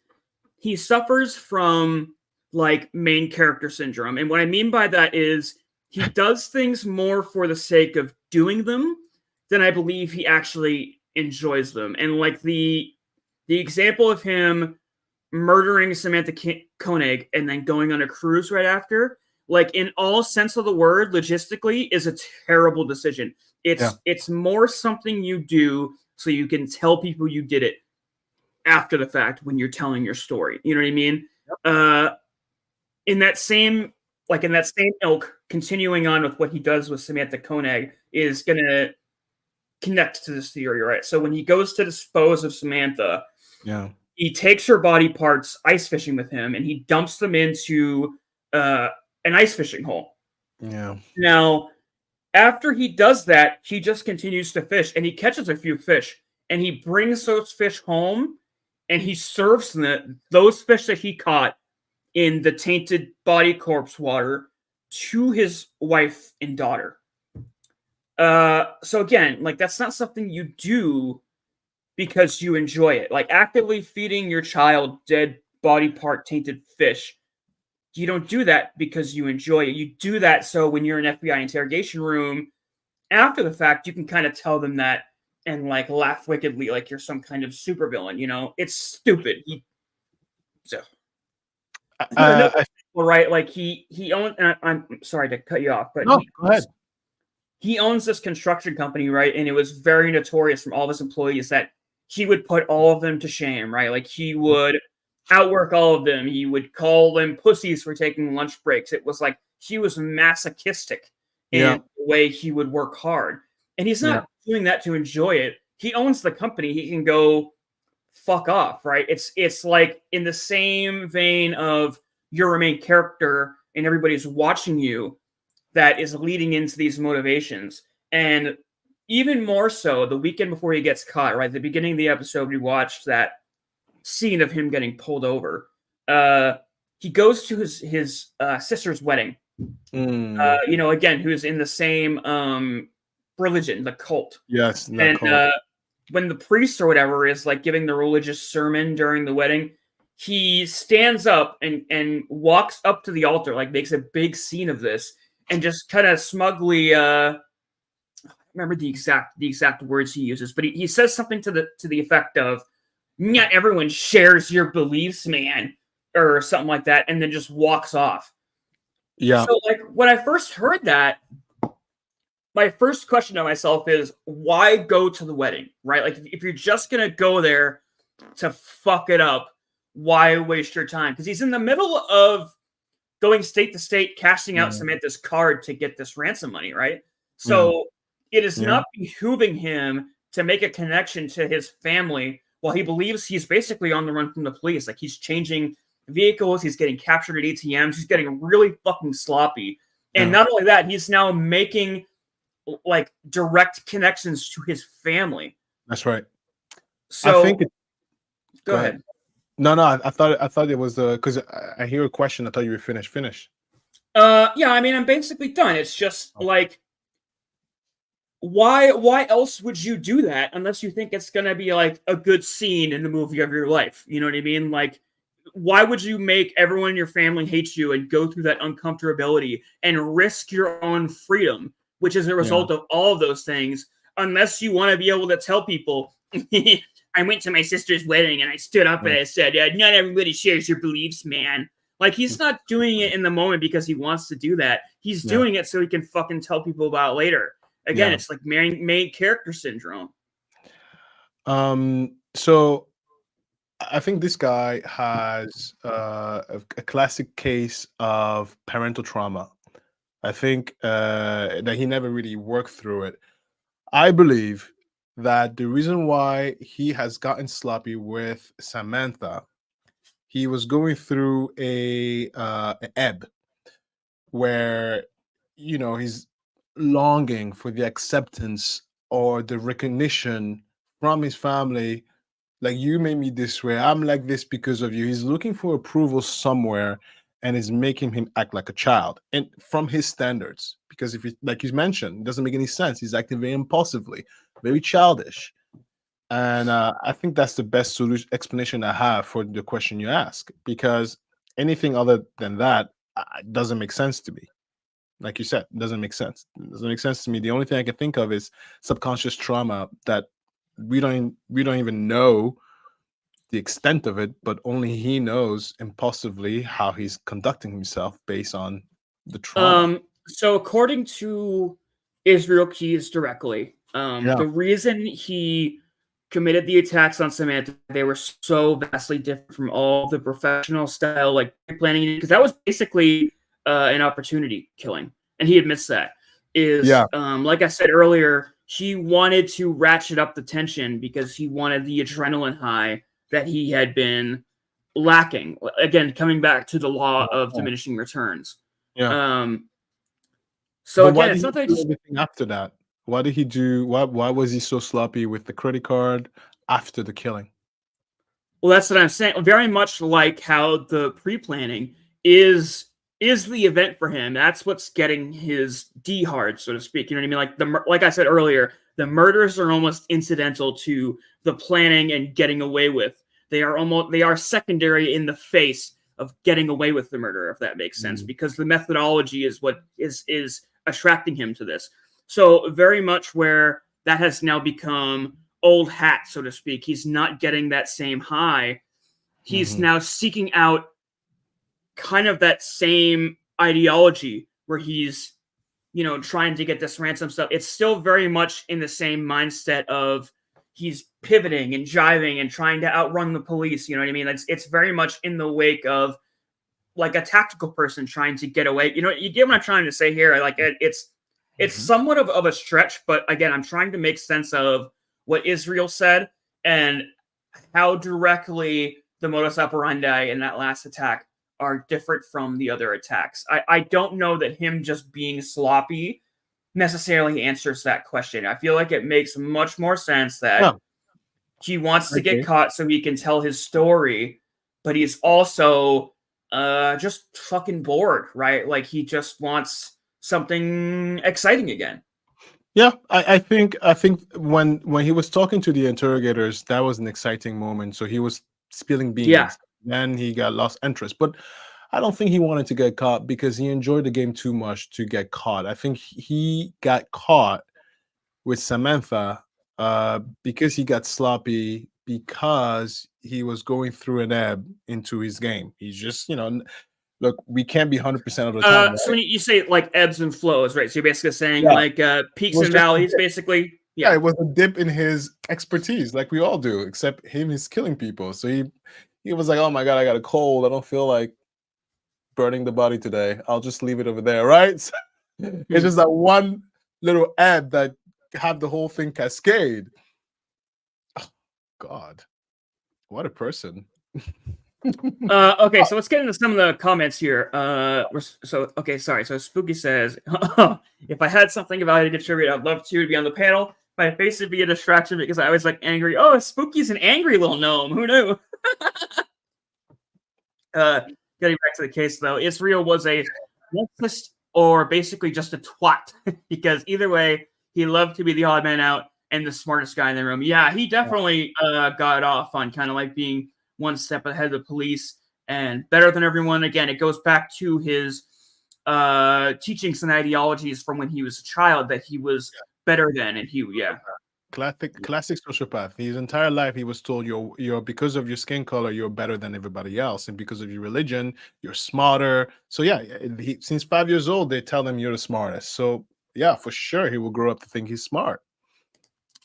he suffers from like main character syndrome. And what I mean by that is he does things more for the sake of doing them than I believe he actually enjoys them. And like the example of him murdering Samantha Koenig and then going on a cruise right after, like in all sense of the word, logistically, is a terrible decision. It's more something you do so you can tell people you did it after the fact when you're telling your story. You know what I mean? Yep. In that same ilk, continuing on with what he does with Samantha Koenig is going to connect to this theory, right? So when he goes to dispose of Samantha, he takes her body parts ice fishing with him, and he dumps them into an ice fishing hole. Yeah. Now, after he does that, he just continues to fish, and he catches a few fish, and he brings those fish home, and he serves those fish that he caught in the tainted body corpse water to his wife and daughter. So again, like that's not something you do because you enjoy it. Like actively feeding your child dead body part tainted fish, you don't do that because you enjoy it. You do that so when you're in an FBI interrogation room after the fact, you can kind of tell them that and like laugh wickedly like you're some kind of supervillain. You know, it's stupid. Right? Like he owns. I'm sorry to cut you off, but no, go ahead. He owns this construction company, right? And it was very notorious from all of his employees that he would put all of them to shame, right? Like he would outwork all of them. He would call them pussies for taking lunch breaks. It was like he was masochistic in the way he would work hard. And he's not doing that to enjoy it. He owns the company. He can go fuck off, right? It's like in the same vein of you're a main character and everybody's watching you that is leading into these motivations. And even more so, the weekend before he gets caught, right? At the beginning of the episode, we watched that scene of him getting pulled over. He goes to his sister's wedding. Again, who's in the same religion, the cult. Yes. And when the priest or whatever is like giving the religious sermon during the wedding, he stands up and walks up to the altar, like makes a big scene of this, and just kind of smugly I remember the exact words he uses, but he says something to the effect of, "Not everyone shares your beliefs, man," or something like that, and then just walks off. Yeah. So like when I first heard that, my first question to myself is, why go to the wedding, right? Like if you're just gonna go there to fuck it up, why waste your time? Because he's in the middle of going state to state, cashing out Samantha's card to get this ransom money, right? So it is not behooving him to make a connection to his family while he believes he's basically on the run from the police. Like he's changing vehicles, he's getting captured at ATMs, he's getting really fucking sloppy. And not only that, he's now making like direct connections to his family. That's right. So I think go ahead. No, I thought it was because I hear a question. I thought you were finished. Finish. Yeah, I mean, I'm basically done. It's just like, why else would you do that unless you think it's gonna be like a good scene in the movie of your life? You know what I mean? Like, why would you make everyone in your family hate you and go through that uncomfortability and risk your own freedom, which is a result of all of those things, unless you want to be able to tell people, I went to my sister's wedding and I stood up and I said, not everybody shares your beliefs, man. Like, he's not doing it in the moment because he wants to do that. He's doing it so he can fucking tell people about it later. Again, it's like main character syndrome. So I think this guy has a classic case of parental trauma. I think that he never really worked through it. I believe that the reason why he has gotten sloppy with Samantha, he was going through an ebb where, you know, he's longing for the acceptance or the recognition from his family. Like, you made me this way, I'm like this because of you. He's looking for approval somewhere, and it's making him act like a child, and from his standards, because if he, like you mentioned, it doesn't make any sense. He's acting very impulsively, very childish. And I think that's the best solution explanation I have for the question you ask, because anything other than that doesn't make sense to me. Like you said, it doesn't make sense. It doesn't make sense to me. The only thing I can think of is subconscious trauma that we don't even know the extent of it, but only he knows impulsively how he's conducting himself based on the trauma. So according to Israel Keys directly, the reason he committed the attacks on Samantha, they were so vastly different from all the professional style, like planning, because that was basically an opportunity killing, and he admits that. Like I said earlier, he wanted to ratchet up the tension because he wanted the adrenaline high that he had been lacking. Again, coming back to the law of diminishing returns. So But again, it's not that everything after that. Why did he do? Why was he so sloppy with the credit card after the killing? Well, that's what I'm saying. Very much like how the pre-planning is the event for him. That's what's getting his D hard, so to speak. You know what I mean? Like I said earlier, the murders are almost incidental to the planning and getting away with. They are secondary in the face of getting away with the murder, if that makes sense, because the methodology is what is attracting him to this. So very much where that has now become old hat, so to speak. He's not getting that same high. He's now seeking out kind of that same ideology where he's, you know, trying to get this ransom stuff. It's still very much in the same mindset of he's pivoting and jiving and trying to outrun the police. You know what I mean? It's very much in the wake of like a tactical person trying to get away. You know, you get what I'm trying to say here. Like it's somewhat of a stretch, but again, I'm trying to make sense of what Israel said and how directly the modus operandi in that last attack are different from the other attacks. I don't know that him just being sloppy necessarily answers that question. I feel like it makes much more sense that he wants to get caught so he can tell his story, but he's also just fucking bored, right? Like he just wants something exciting again. Yeah, I think when he was talking to the interrogators, that was an exciting moment. So he was spilling beans. Yeah. Then he got lost interest. But I don't think he wanted to get caught because he enjoyed the game too much to get caught. I think he got caught with Samantha because he got sloppy, because he was going through an ebb into his game. He's just, you know, look, we can't be 100% of the time. Right? So when you say like ebbs and flows, right? So you're basically saying like peaks and valleys, basically. Yeah, it was a dip in his expertise, like we all do, except him is killing people. So he was like, oh my God, I got a cold. I don't feel like burning the body today. I'll just leave it over there, right? So it's just that one little ebb that had the whole thing cascade. Oh, God, what a person. Okay, so let's get into some of the comments here. So Spooky says, if I had something valuable to contribute, I'd love to be on the panel. My face would be a distraction because I always like angry. Oh, Spooky's an angry little gnome. Who knew? Getting back to the case, though, Israel was a racist or basically just a twat because either way, he loved to be the odd man out and the smartest guy in the room. Yeah, he definitely got off on kind of like being one step ahead of the police and better than everyone. Again, it goes back to his teachings and ideologies from when he was a child, that he was better than, and yeah. Classic sociopath. His entire life, he was told you're because of your skin color, you're better than everybody else, and because of your religion, you're smarter. So yeah, since 5 years old, they tell him you're the smartest. So yeah, for sure, he will grow up to think he's smart.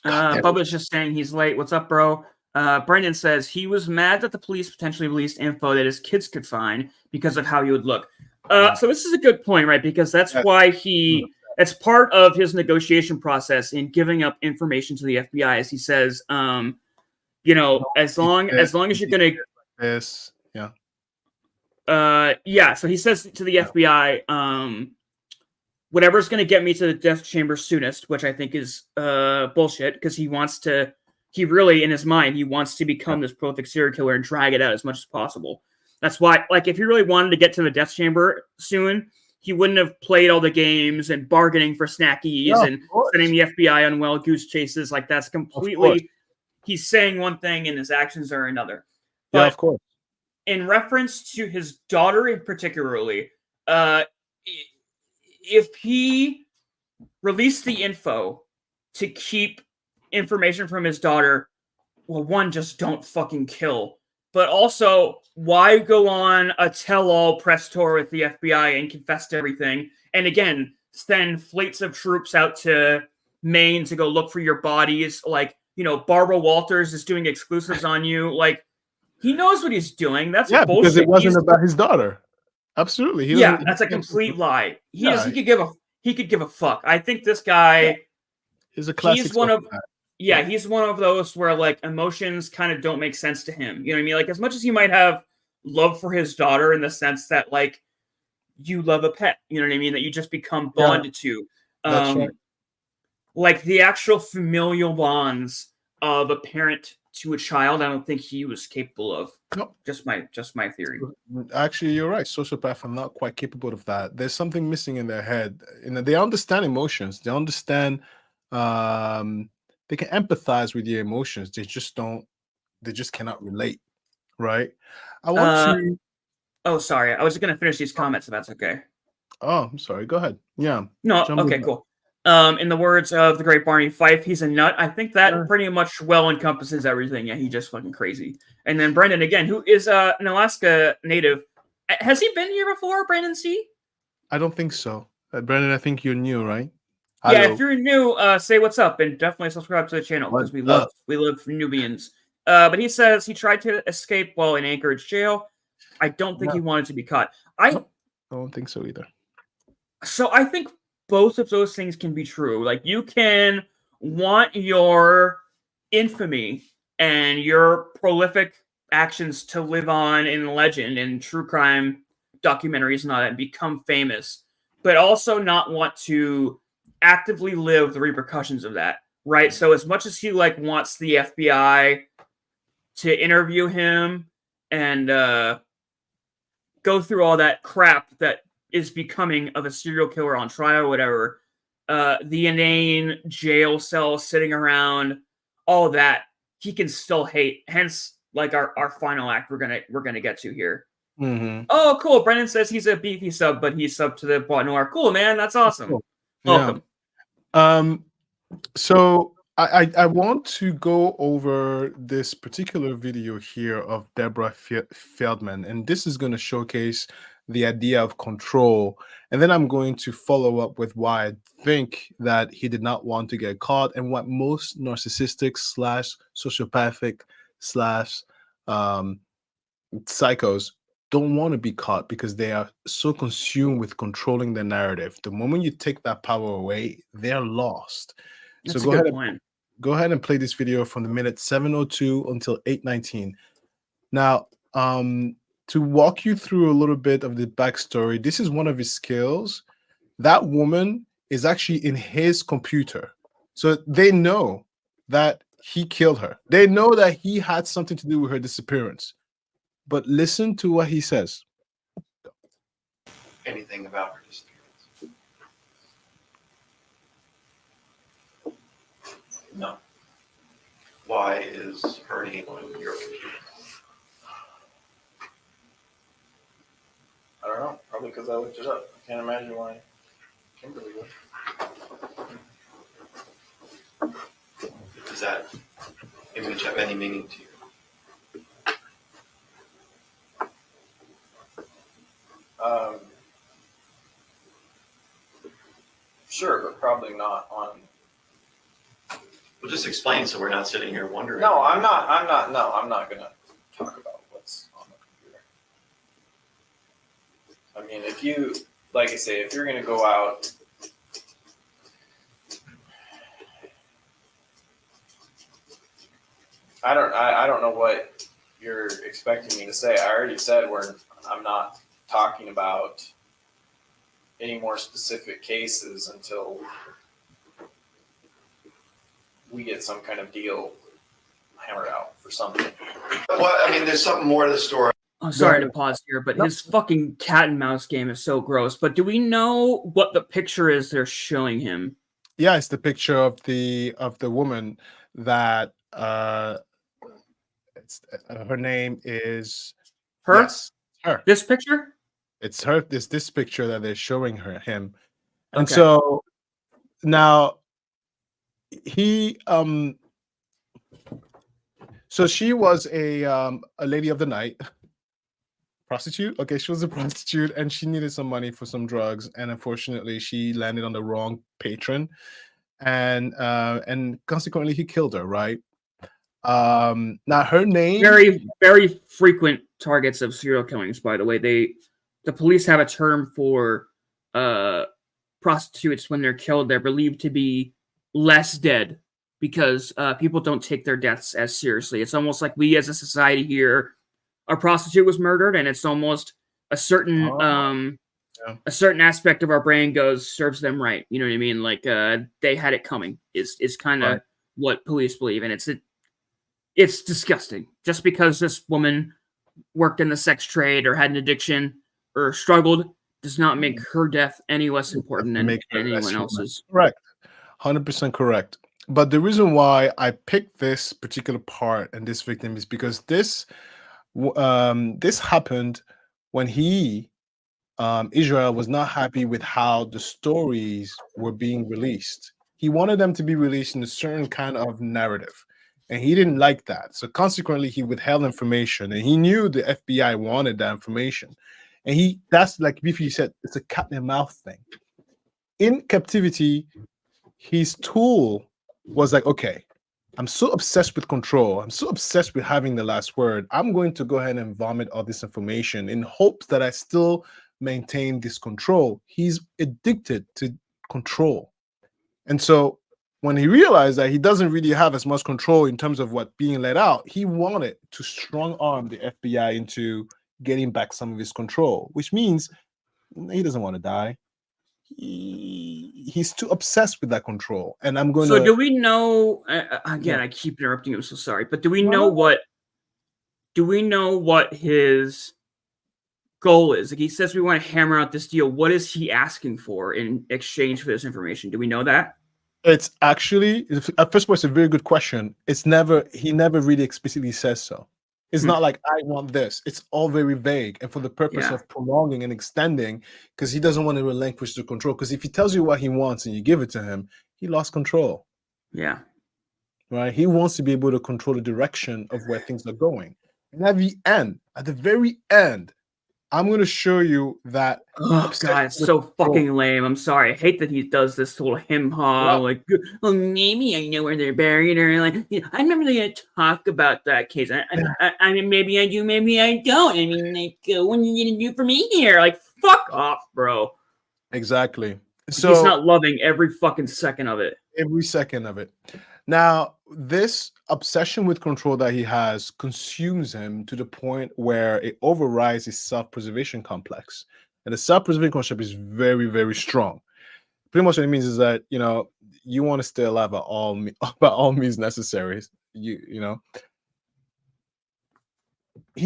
Bubba's just saying he's late. What's up, bro? Brendan says he was mad that the police potentially released info that his kids could find because of how he would look. So this is a good point, right? Because that's why it's part of his negotiation process in giving up information to the FBI, as he says, you know, as long as you're gonna this, yeah. So he says to the FBI, whatever's gonna get me to the death chamber soonest, which I think is bullshit, because he really, in his mind, he wants to become this prolific serial killer and drag it out as much as possible. That's why, like, if he really wanted to get to the death chamber soon, he wouldn't have played all the games and bargaining for snackies and sending the FBI on wild goose chases. Like, that's completely, he's saying one thing and his actions are another. But yeah, of course. In reference to his daughter in particularly, if he released the info to keep information from his daughter, well, one, just don't fucking kill. But also, why go on a tell-all press tour with the FBI and confess to everything? And again, send fleets of troops out to Maine to go look for your bodies. Like, you know, Barbara Walters is doing exclusives on you. Like, he knows what he's doing. That's bullshit. Because it wasn't about his daughter. Absolutely. That's a complete lie. He could give a fuck. I think this guy is a classic. He's one of those where, like, emotions kind of don't make sense to him. You know what I mean? Like, as much as he might have love for his daughter in the sense that, like, you love a pet, you know what I mean? That you just become bonded to. That's right. Like, the actual familial bonds of a parent to a child, I don't think he was capable of. No. Just my theory. Actually, you're right. Sociopaths are not quite capable of that. There's something missing in their head. They understand emotions. They understand they can empathize with your emotions. They just cannot relate, right? I want to. Oh, sorry. I was just going to finish these comments if that's okay. Oh, I'm sorry. Go ahead. Yeah. No, okay, cool. In the words of the great Barney Fife, he's a nut. I think that pretty much well encompasses everything. Yeah, he's just fucking crazy. And then Brendan, again, who is an Alaska native. Has he been here before, Brandon C? I don't think so. Brendan, I think you're new, right? Yeah, if you're new, say what's up and definitely subscribe to the channel because we love Nubians. But he says he tried to escape while in Anchorage jail. I don't think he wanted to be caught. I don't think so either. So I think both of those things can be true. Like, you can want your infamy and your prolific actions to live on in legend and true crime documentaries and all that and become famous, but also not want to actively live the repercussions of that, right? So as much as he wants the FBI to interview him and go through all that crap that is becoming of a serial killer on trial or whatever, the inane jail cell sitting around, all that, he can still hate. Hence, our final act we're gonna get to here. Mm-hmm. Oh, cool. Brendan says he's a beefy sub, but he's sub to the Bois Noir. Cool, man. That's awesome. Cool. Welcome. So I want to go over this particular video here of Deborah Feldman, and this is going to showcase the idea of control. And then I'm going to follow up with why I think that he did not want to get caught and what most narcissistic / sociopathic / psychos don't want to be caught because they are so consumed with controlling the narrative. The moment you take that power away, they're lost. That's so a good point. Go ahead and play this video from the minute 7:02 until 8:19. Now, to walk you through a little bit of the backstory, this is one of his skills. That woman is actually in his computer. So they know that he killed her. They know that he had something to do with her disappearance. But listen to what he says. Anything about her disappearance? No. Why is her name on your computer? I don't know. Probably because I looked it up. I can't imagine why Kimberly would. Does that image have any meaning to you? Sure, but probably not on. Well, just explain so we're not sitting here wondering. No, I'm not gonna talk about what's on the computer. I mean, if you, like I say, if you're gonna go out, I don't know what you're expecting me to say. I already said I'm not talking about any more specific cases until we get some kind of deal hammered out for something. Well, I mean, there's something more to the story. I'm sorry to pause here, but his fucking cat and mouse game is so gross. But do we know what the picture is they're showing him? Yeah, it's the picture of the woman that her name is Her? Yes, her. This picture? It's her. This picture that they're showing him, and Okay. so now he so she was a lady of the night, prostitute. Okay, she was a prostitute, and she needed some money for some drugs, and unfortunately, she landed on the wrong patron, and consequently, he killed her. Right. Now her name, Very, very frequent targets of serial killings, by the way. The police have a term for prostitutes when they're killed. They're believed to be less dead because people don't take their deaths as seriously. It's almost like we as a society here, a prostitute was murdered, and it's almost a certain a certain aspect of our brain serves them right. You know what I mean? Like they had it coming is kind of what police believe, and it's disgusting. Just because this woman worked in the sex trade or had an addiction or struggled does not make her death any less important than anyone else's. Correct. 100% correct. But the reason why I picked this particular part and this victim is because this happened when Israel was not happy with how the stories were being released. He wanted them to be released in a certain kind of narrative, and he didn't like that. So consequently, he withheld information, and he knew the FBI wanted that information. And that's like Beefy said, it's a cat and mouth thing. In captivity, his tool was like, okay, I'm so obsessed with control. I'm so obsessed with having the last word. I'm going to go ahead and vomit all this information in hopes that I still maintain this control. He's addicted to control. And so when he realized that he doesn't really have as much control in terms of what being let out, he wanted to strong arm the FBI into getting back some of his control, which means he doesn't want to die. He's too obsessed with that control. And I'm going to... So do we know, again, I keep interrupting you, I'm so sorry, but do we know what his goal is? Like, he says we want to hammer out this deal. What is he asking for in exchange for this information? Do we know that? It's actually, at first of all, it's a very good question. He never really explicitly says so. It's not like, I want this. It's all very vague, and for the purpose of prolonging and extending, because he doesn't want to relinquish the control. Because if he tells you what he wants and you give it to him, he lost control. Yeah. Right? He wants to be able to control the direction of where things are going. And at the very end, I'm going to show you that. Oh God, it's so fucking lame. I'm sorry. I hate that he does this little him-ha. Like, well, maybe I know where they're buried, or like, I remember they gonna talk about that case. I mean, maybe I do, maybe I don't. I mean, like, what are you gonna do for me here? Like, fuck off, bro. Exactly. So he's not loving every fucking second of it. Every second of it. Now, this obsession with control that he has consumes him to the point where it overrides his self-preservation complex. And the self-preservation concept is very, very strong. Pretty much what it means is that, you want to stay alive by all means necessary. He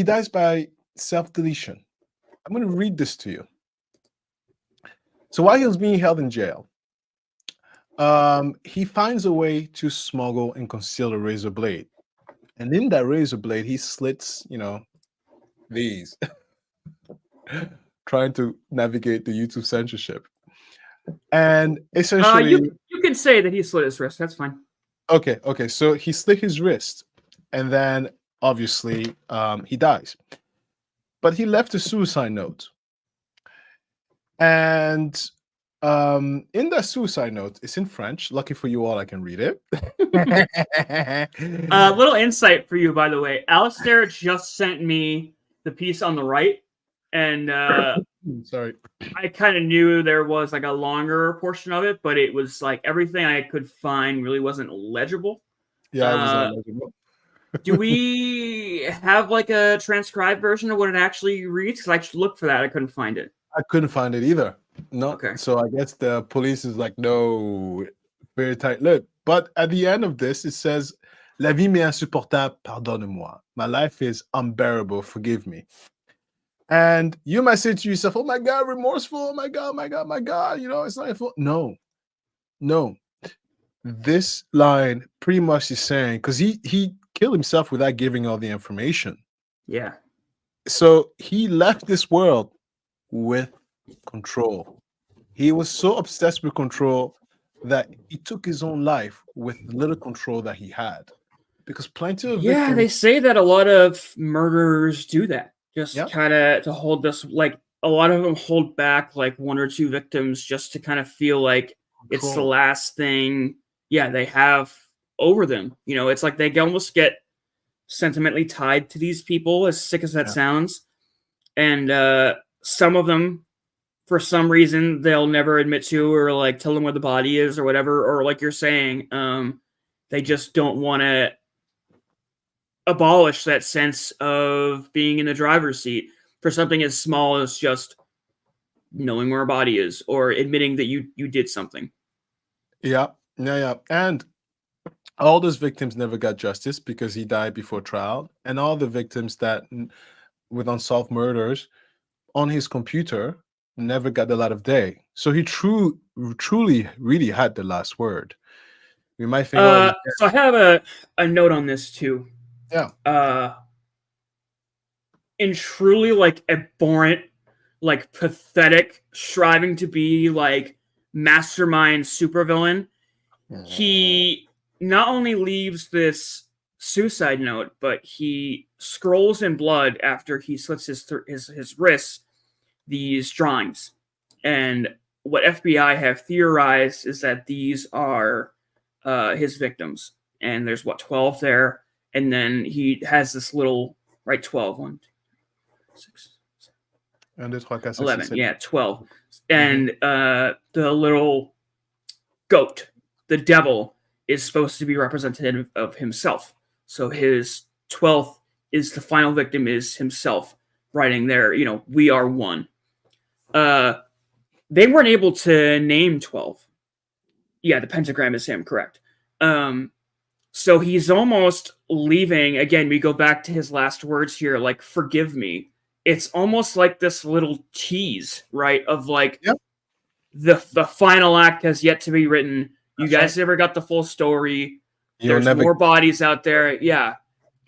dies by self-deletion. I'm going to read this to you. So while he was being held in jail, he finds a way to smuggle and conceal a razor blade. And in that razor blade, he slits, these, trying to navigate the YouTube censorship. And essentially... you can say that he slit his wrist. That's fine. Okay. So he slit his wrist, and then obviously he dies. But he left a suicide note, and in that suicide note, it's in French. Lucky for you all, I can read it. Little insight for you, by the way. Alistair just sent me the piece on the right, and Sorry. I kind of knew there was like a longer portion of it, but it was like everything I could find really wasn't legible. Yeah, it was illegible. Do we have like a transcribed version of what it actually reads? Because I looked for that, I couldn't find it. I couldn't find it either. No. Okay. So I guess the police is like, no, very tight lip. But at the end of this, it says, La vie m'est insupportable, pardonne-moi. My life is unbearable, forgive me. And you might say to yourself, oh my God, remorseful. Oh my God, my God, my God. You know, it's not your fault. No. This line pretty much is saying, because he killed himself without giving all the information. Yeah. So he left this world with control. He was so obsessed with control that he took his own life with the little control that he had. Because plenty of Yeah, victims, they say that a lot of murderers do that. Just Yeah. kind of to hold this, like a lot of them hold back like one or two victims just to kind of feel like it's the Control. last thing, they have over them. You know, it's like they almost get sentimentally tied to these people, as sick as that Yeah. sounds. And some of them, for some reason, they'll never admit to or like tell them where the body is or whatever. Or like you're saying, they just don't want to abolish that sense of being in the driver's seat for something as small as just knowing where a body is or admitting that you did something. Yeah. And all those victims never got justice because he died before trial. And all the victims that with unsolved murders on his computer never got the light of day. So he truly, really had the last word. We might think, So I have a note on this too. Yeah. In truly like abhorrent, like pathetic, striving to be like mastermind supervillain, he not only leaves this suicide note, but he scrolls in blood after he slits his wrists these drawings. And what FBI have theorized is that these are his victims. And there's 12 there. And then he has this little, 12, 1, 2, 6, 7, 11, 12. And the little goat, the devil, is supposed to be representative of himself. So his 12th is the final victim is himself, writing there, we are one. They weren't able to name 12. Yeah, the pentagram is him, correct. So he's almost leaving. Again, we go back to his last words here, like, forgive me. It's almost like this little tease, right? Of like, the final act has yet to be written. You guys never got the full story. There's more bodies out there. Yeah.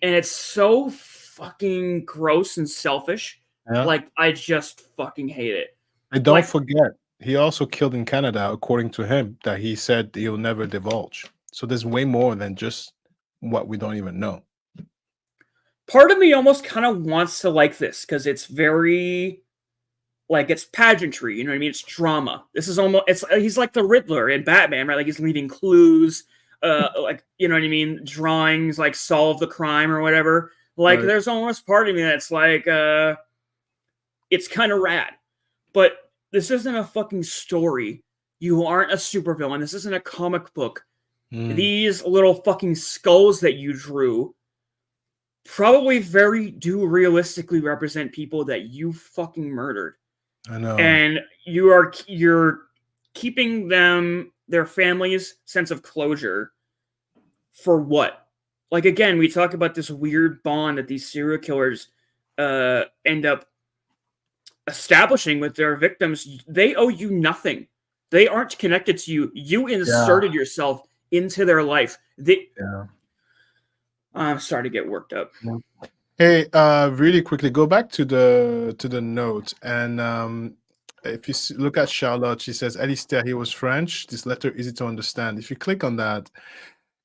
And it's so fucking gross and selfish. Yeah. Like, I just fucking hate it. And don't forget, he also killed in Canada, according to him, that he said he'll never divulge. So there's way more than just what we don't even know. Part of me almost kind of wants to like this because it's very, like, it's pageantry. You know what I mean? It's drama. This is almost, he's like the Riddler in Batman, right? Like, he's leaving clues, like, you know what I mean? Drawings, like, solve the crime or whatever. Like, there's almost part of me that's like, it's kind of rad. But this isn't a fucking story. You aren't a supervillain. This isn't a comic book. These little fucking skulls that you drew probably do realistically represent people that you fucking murdered. I know. And you're keeping their family's sense of closure for what? Like, again, we talk about this weird bond that these serial killers end up establishing with their victims. They owe you nothing. They aren't connected to you. You inserted yourself into their life. I'm starting to get worked up. Hey, really quickly, go back to the note, and if you look at Charlotte, she says, Alistair, he was French. This letter easy to understand. If you click on that,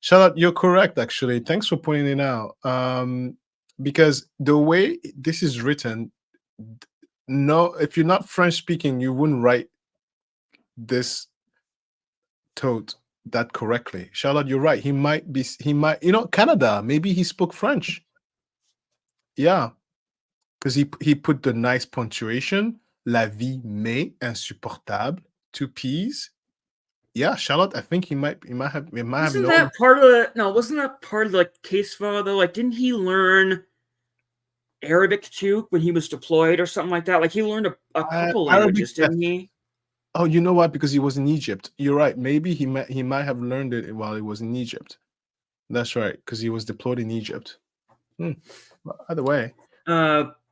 Charlotte, you're correct, actually. Thanks for pointing it out. Because the way this is written, no, if you're not French speaking, you wouldn't write this tote that correctly. Charlotte, you're right. He might, Canada, maybe he spoke French. Yeah. Because he put the nice punctuation, la vie m'est insupportable, 2 P's. Yeah, Charlotte, I think he might have Wasn't known. that part of the wasn't that part of the case file though? Like, didn't he learn Arabic too when he was deployed or something like that? Like, he learned a couple languages, didn't he? Oh, you know what? Because he was in Egypt. You're right. Maybe he might have learned it while he was in Egypt. That's right, because he was deployed in Egypt. Either way.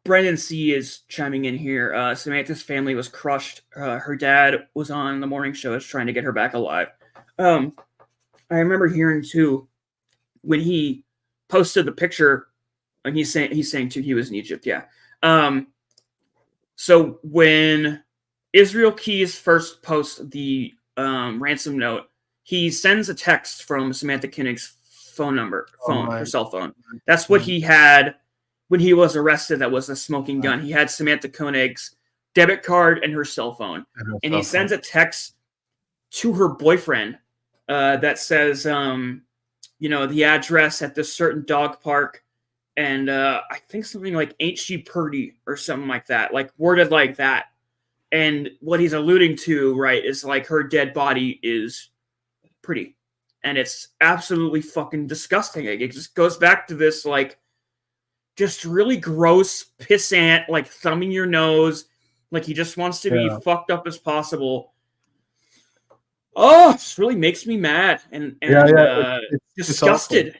Brendan C is chiming in here. Samantha's family was crushed. Her dad was on the morning shows trying to get her back alive. I remember hearing too when he posted the picture, and he's saying too he was in Egypt. Yeah. So when Israel Keys first posts the ransom note, he sends a text from Samantha Koenig's her cell phone. That's what he had when he was arrested. That was a smoking gun. He had Samantha Koenig's debit card and her cell phone. And he sends a text to her boyfriend that says, the address at this certain dog park. And I think something like, ain't she pretty or something like that, like worded like that. And what he's alluding to, right, is like her dead body is pretty. And it's absolutely fucking disgusting. It just goes back to this, like, just really gross, pissant, like thumbing your nose, like he just wants to be fucked up as possible. Oh, it really makes me mad and it's disgusted.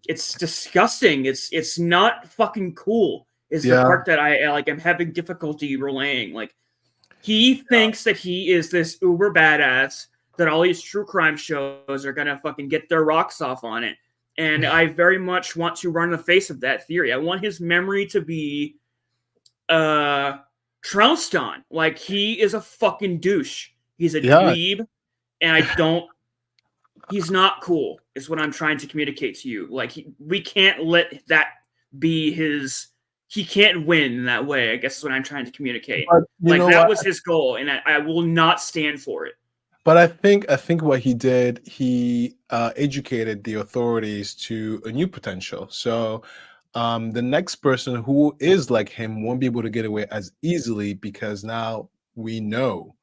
It's disgusting. It's not fucking cool. Is the part that I'm having difficulty relaying. Like, he thinks that he is this uber badass, that all these true crime shows are gonna fucking get their rocks off on it. And I very much want to run in the face of that theory. I want his memory to be trounced on. Like, he is a fucking douche. He's a dweeb, and he's not cool, is what I'm trying to communicate to you. Like, we can't let that be he can't win in that way, I guess is what I'm trying to communicate. Like, that was his goal, and I will not stand for it. But I think what he did, he educated the authorities to a new potential. So the next person who is like him won't be able to get away as easily, because now we know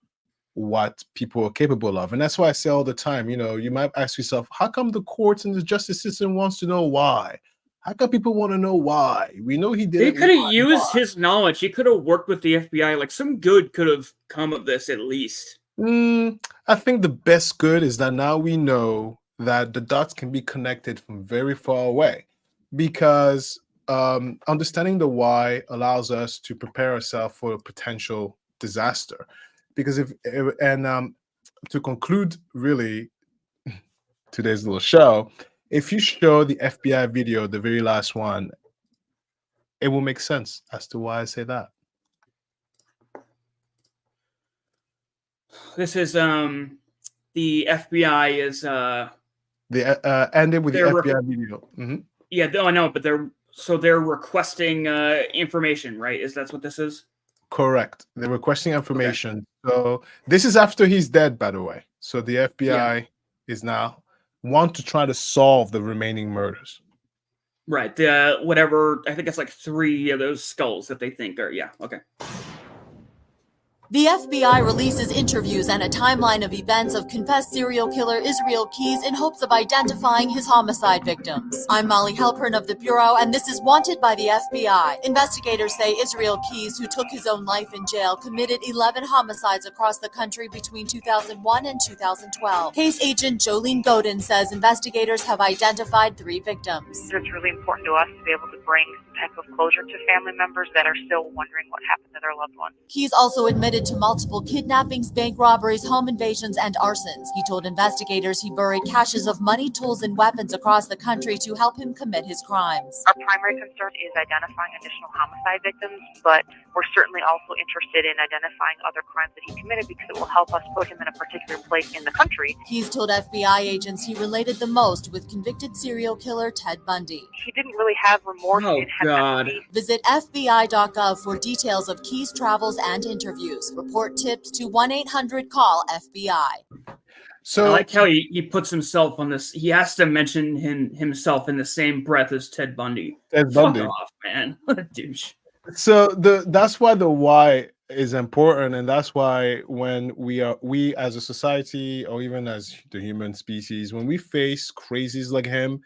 what people are capable of. And that's why I say all the time, you might ask yourself, how come the courts and the justice system wants to know why? How come people want to know why? We know he did it. He could have used his knowledge. He could have worked with the FBI. Like, some good could have come of this at least. I think the best good is that now we know that the dots can be connected from very far away, because understanding the why allows us to prepare ourselves for a potential disaster. Because to conclude really today's little show, if you show the FBI video, the very last one, it will make sense as to why I say that. This is the FBI is ended with the FBI video. Yeah, I know, but they're requesting information, right? That's what this is? Correct. They're requesting information. Okay. So this is after he's dead, by the way. So the FBI is now want to try to solve the remaining murders. Right. Whatever, I think it's like 3 of those skulls that they think are, okay. The FBI releases interviews and a timeline of events of confessed serial killer Israel Keys in hopes of identifying his homicide victims. I'm Molly Halpern of the Bureau, and this is Wanted by the FBI. Investigators say Israel Keys, who took his own life in jail, committed 11 homicides across the country between 2001 and 2012. Case agent Jolene Godin says investigators have identified 3 victims. It's really important to us to be able to bring type of closure to family members that are still wondering what happened to their loved ones. He's also admitted to multiple kidnappings, bank robberies, home invasions, and arsons. He told investigators he buried caches of money, tools, and weapons across the country to help him commit his crimes. Our primary concern is identifying additional homicide victims, but we're certainly also interested in identifying other crimes that he committed because it will help us put him in a particular place in the country. He's told FBI agents he related the most with convicted serial killer Ted Bundy. He didn't really have remorse. Oh, God. Visit FBI.gov for details of Keyes' travels and interviews. Report tips to 1-800-CALL-FBI. So I like how he puts himself on this. He has to mention himself in the same breath as Ted Bundy. Ted Bundy. Fuck off, man. What a douche. So that's why the why is important, and that's why when we as a society, or even as the human species, when we face crazies like him,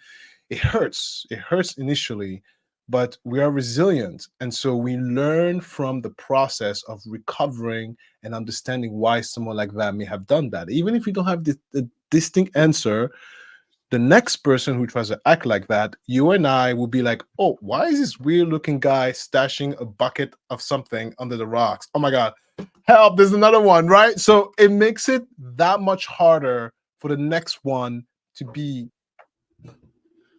it hurts. It hurts initially, but we are resilient, and so we learn from the process of recovering and understanding why someone like that may have done that. Even if you don't have the distinct answer, the next person who tries to act like that, you and I will be like, oh, why is this weird looking guy stashing a bucket of something under the rocks? Oh my God, help, there's another one, right? So it makes it that much harder for the next one to be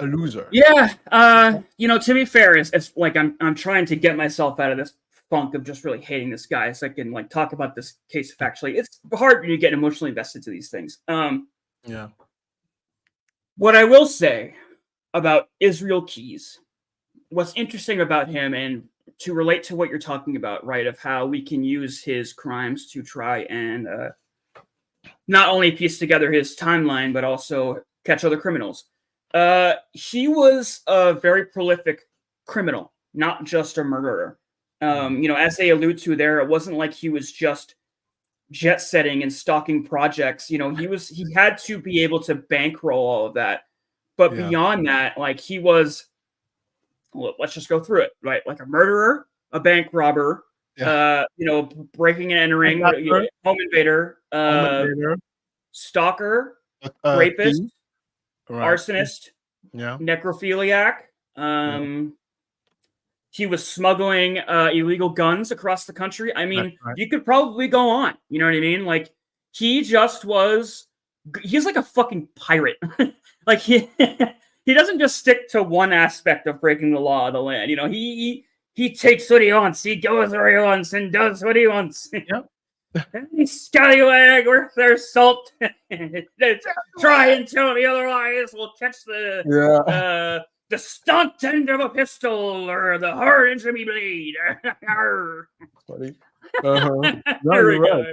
a loser. Yeah, to be fair, it's like I'm trying to get myself out of this funk of just really hating this guy so I can like talk about this case factually. It's hard when you get emotionally invested to these things. Yeah. What I will say about Israel Keyes, what's interesting about him, and to relate to what you're talking about, right, of how we can use his crimes to try and not only piece together his timeline, but also catch other criminals. He was a very prolific criminal, not just a murderer. As they allude to there, it wasn't like he was just jet setting and stalking projects. He had to be able to bankroll all of that. But beyond that, like he was, let's just go through it, right? Like a murderer, a bank robber, breaking and entering, home invader, stalker, rapist, arsonist, necrophiliac. He was smuggling illegal guns across the country. I mean, you could probably go on. You know what I mean? Like, he's like a fucking pirate. Like, he doesn't just stick to one aspect of breaking the law of the land. He takes what he wants. He goes where he wants and does what he wants. Yep. Scallywag with their salt. Try and tell me otherwise. We'll catch the stunt end of a pistol or the hard edge of me blade. Funny. No, you're right.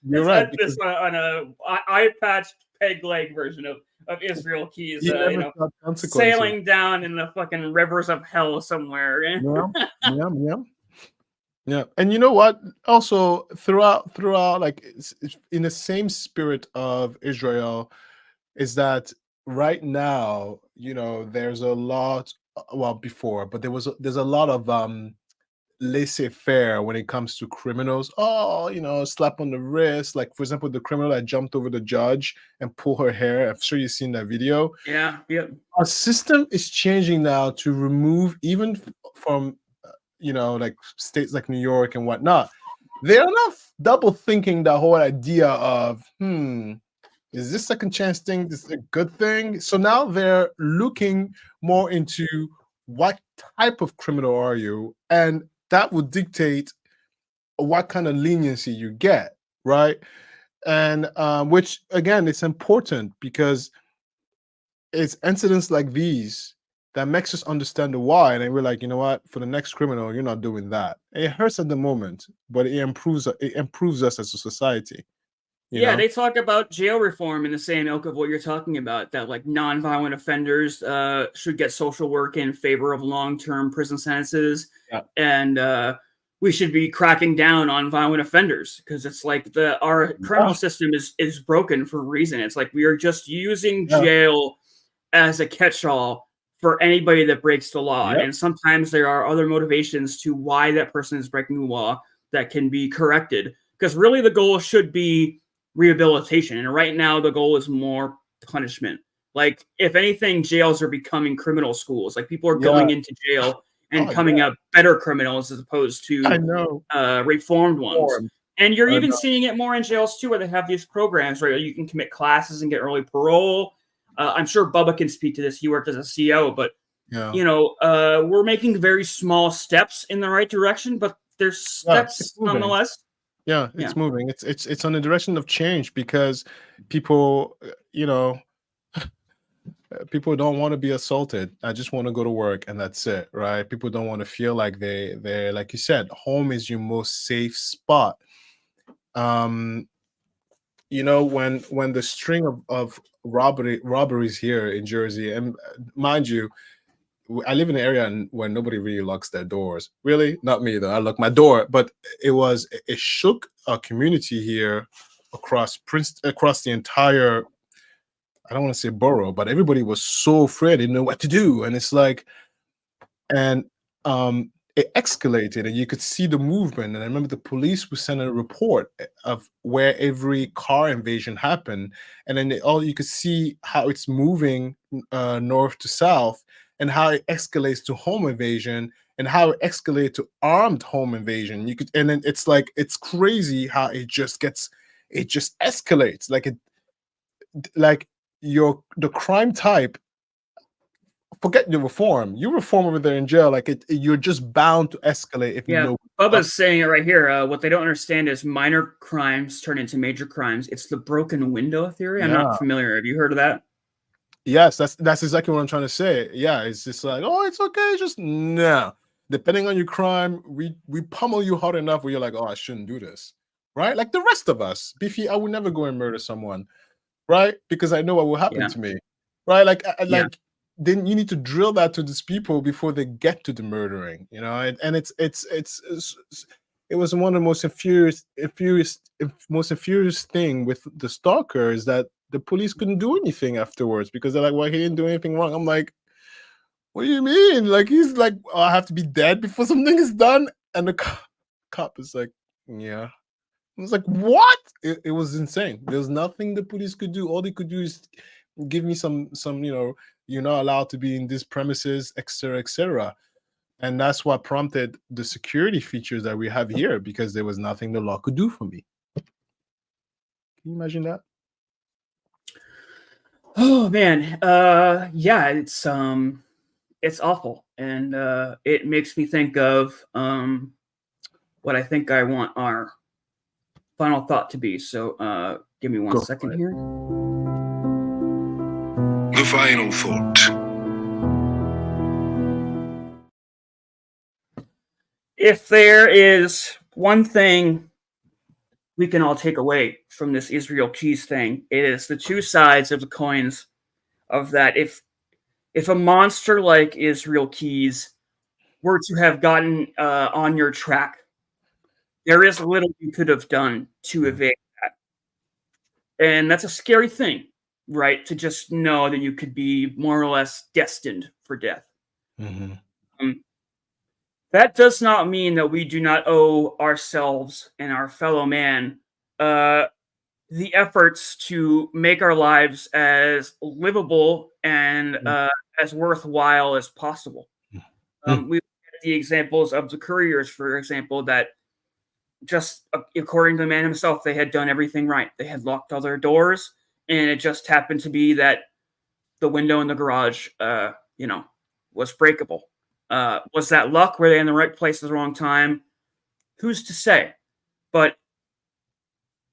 You're right. This on a eye patched peg leg version of Israel Keyes, sailing down in the fucking rivers of hell somewhere. Yeah, and you know what? Also, throughout, like it's in the same spirit of Israel, is that right now, there's a lot. Well, before, but there's a lot of laissez-faire when it comes to criminals. Oh, slap on the wrist. Like, for example, the criminal that jumped over the judge and pulled her hair. I'm sure you've seen that video. Yeah. Our system is changing now to remove, even from like states like New York and whatnot. They're not double thinking the whole idea of, is this second chance thing this a good thing? So now they're looking more into what type of criminal are you, and that will dictate what kind of leniency you get, right? And which again, it's important because it's incidents like these that makes us understand the why, and then we're like, you know what? For the next criminal, you're not doing that. It hurts at the moment, but it improves us as a society. They talk about jail reform in the same ilk of what you're talking about, that like non-violent offenders should get social work in favor of long-term prison sentences, and we should be cracking down on violent offenders because it's like our criminal system is broken for a reason. It's like we are just using jail as a catch-all for anybody that breaks the law. And sometimes there are other motivations to why that person is breaking the law that can be corrected. Because really the goal should be rehabilitation. And right now the goal is more punishment. Like, if anything, jails are becoming criminal schools. Like, people are going into jail and Oh, coming yeah. out better criminals as opposed I to know. reformed ones. And you're I even know. seeing it more in jails too, where they have these programs where you can commit classes and get early parole. I'm sure Bubba can speak to this. He worked as a CO, but Yeah. you know, we're making very small steps in the right direction, but there's Yeah, steps it's moving. nonetheless. Yeah, it's moving. It's on the direction of change because people, people don't want to be assaulted. I just want to go to work and that's it, right? People don't want to feel like they're like you said, home is your most safe spot. When the string of robberies here in Jersey, and mind you, I live in an area where nobody really locks their doors. Really, not me though. I lock my door, but it shook our community here across the entire. I don't want to say borough, but everybody was so afraid, they didn't know what to do, and it's like, and it escalated, and you could see the movement. And I remember the police was sending a report of where every car invasion happened, and then you could see how it's moving north to south, and how it escalates to home invasion, and how it escalates to armed home invasion. And then it's like it's crazy how it just escalates like the crime type. Forget your reform. You reform over there in jail, you're just bound to escalate if you know. Bubba's saying it right here. What they don't understand is minor crimes turn into major crimes. It's the broken window theory. I'm not familiar. Have you heard of that? Yes, that's exactly what I'm trying to say. Yeah, it's just like, oh, it's okay. Just no. Depending on your crime, we pummel you hard enough where you're like, oh, I shouldn't do this, right? Like the rest of us. Beefy, I would never go and murder someone, right? Because I know what will happen to me, right? Then you need to drill that to these people before they get to the murdering, and it was one of the most infurious thing with the stalker is that the police couldn't do anything afterwards because they're like, well, he didn't do anything wrong. I'm like, what do you mean? Like, he's like, oh, I have to be dead before something is done. And the cop is like, yeah. I was like, what? It was insane. There's nothing the police could do. All they could do is give me some, you're not allowed to be in these premises, etc., etc. And that's what prompted the security features that we have here, because there was nothing the law could do for me. Can you imagine that? Oh man, yeah, it's awful, and it makes me think of what I think I want our final thought to be. So give me one second here. The final thought. If there is one thing we can all take away from this Israel Keys thing, it is the two sides of the coins of that. If a monster like Israel Keys were to have gotten on your track, there is little you could have done to evade that. And that's a scary thing, right? To just know that you could be more or less destined for death. Mm-hmm. That does not mean that we do not owe ourselves and our fellow man the efforts to make our lives as livable and as worthwhile as possible. We look at the examples of the couriers, for example, that just according to the man himself, they had done everything right. They had locked all their doors, and it just happened to be that the window in the garage, was breakable. Was that luck? Were they in the right place at the wrong time? Who's to say? But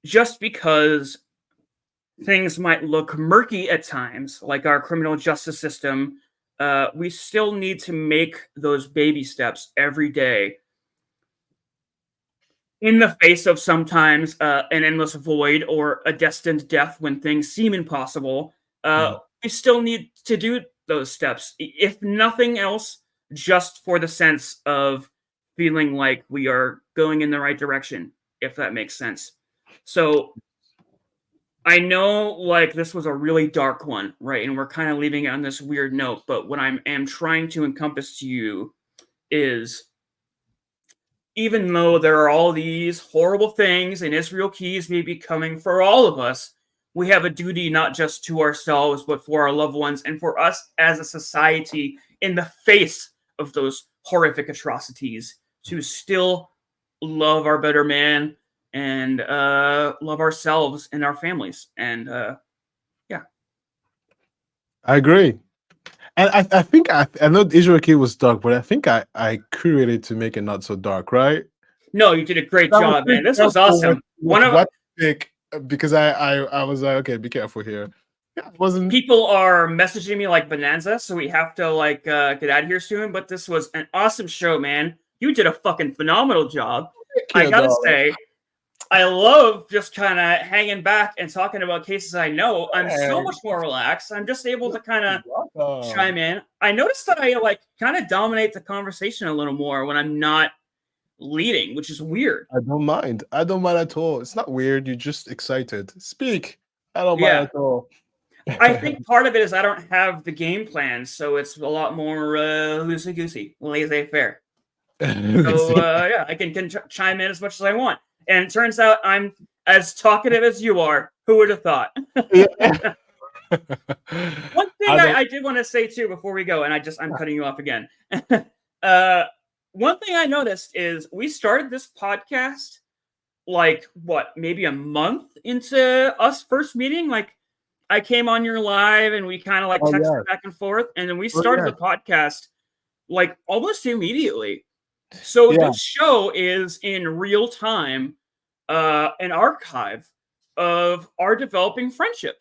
just because things might look murky at times, like our criminal justice system, we still need to make those baby steps every day in the face of sometimes an endless void or a destined death when things seem impossible. We still need to do those steps, if nothing else, just for the sense of feeling like we are going in the right direction, if that makes sense. So I know like this was a really dark one, right? And we're kind of leaving it on this weird note, but what I am trying to encompass to you is, even though there are all these horrible things and Israel Keys may be coming for all of us, we have a duty not just to ourselves, but for our loved ones and for us as a society in the face of those horrific atrocities to still love our better man and love ourselves and our families. And yeah. I agree. And I think I know Israel Kid was dark, but I think I curated to make it not so dark, right? No, you did a great I was job, man. pretty This was careful awesome. what to pick, because I was like, okay, be careful here. Yeah, it wasn't. People are messaging me like bonanza, so we have to like get out of here soon. But this was an awesome show, man. You did a fucking phenomenal job. I gotta say, I love just kind of hanging back and talking about cases I know. I'm so much more relaxed. I'm just able to kind of chime in. I noticed that I like kind of dominate the conversation a little more when I'm not leading, which is weird. I don't mind. I don't mind at all. It's not weird. You're just excited. Speak. I don't mind at all. I think part of it is I don't have the game plan, so it's a lot more loosey-goosey, laissez-faire. So yeah, I can chime in as much as I want. And it turns out I'm as talkative as you are. Who would have thought? One thing I did want to say too before we go, and I'm cutting you off again. One thing I noticed is we started this podcast like maybe a month into us first meeting. Like I came on your live and we kind of like texted back and forth, and then we started the podcast like almost immediately. So this show is in real time an archive of our developing friendship.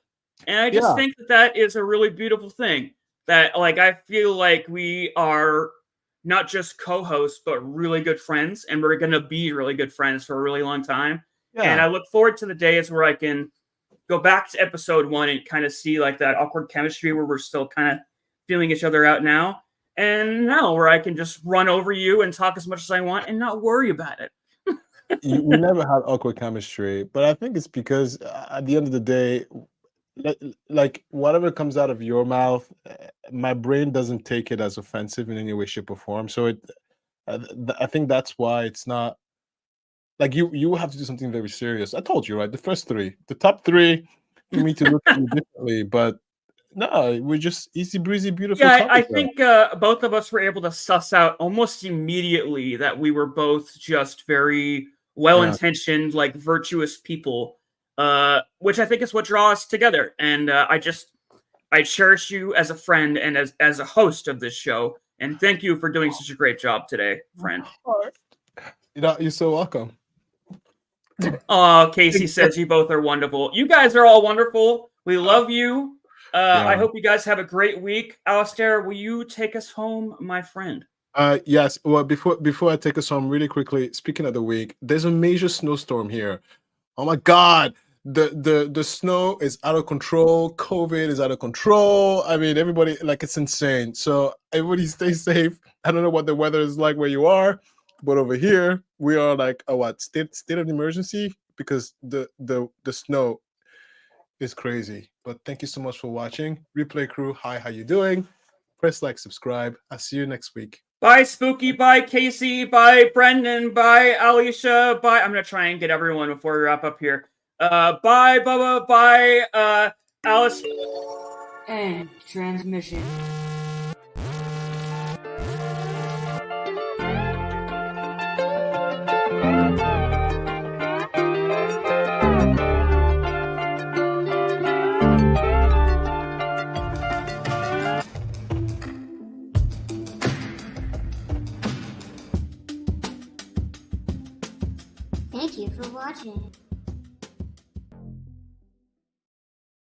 And I just think that is a really beautiful thing. That like I feel like we are not just co-hosts, but really good friends, and we're gonna be really good friends for a really long time. Yeah. And I look forward to the days where I can go back to episode 1 and kind of see like that awkward chemistry where we're still kind of feeling each other out now. And now where I can just run over you and talk as much as I want and not worry about it. We never had awkward chemistry, but I think it's because at the end of the day, like whatever comes out of your mouth, my brain doesn't take it as offensive in any way, shape, or form. So I think that's why it's not like you have to do something very serious. I told you, right? The top three, you need to look at you differently, but no, we're just easy breezy, beautiful. Yeah, I think both of us were able to suss out almost immediately that we were both just very well-intentioned, like virtuous people, which I think is what draws us together. And I cherish you as a friend and as a host of this show. And thank you for doing such a great job today, friend. You're so welcome. Oh, Casey says you both are wonderful. You guys are all wonderful. We love you. I hope you guys have a great week. Alistair, will you take us home, my friend? Yes. Well, before I take us home, really quickly, speaking of the week, there's a major snowstorm here. Oh my God. The snow is out of control. COVID is out of control. I mean, everybody, like, it's insane. So everybody stay safe. I don't know what the weather is like where you are, but over here we are like state of emergency because the snow is crazy. But thank you so much for watching. Replay crew, hi, how you doing? Press like, subscribe. I'll see you next week. Bye, Spooky. Bye, Casey. Bye, Brendan. Bye, Alicia. Bye. I'm gonna try and get everyone before we wrap up here. Bye, Bubba. Bye, Alice. End transmission. Thank you for watching.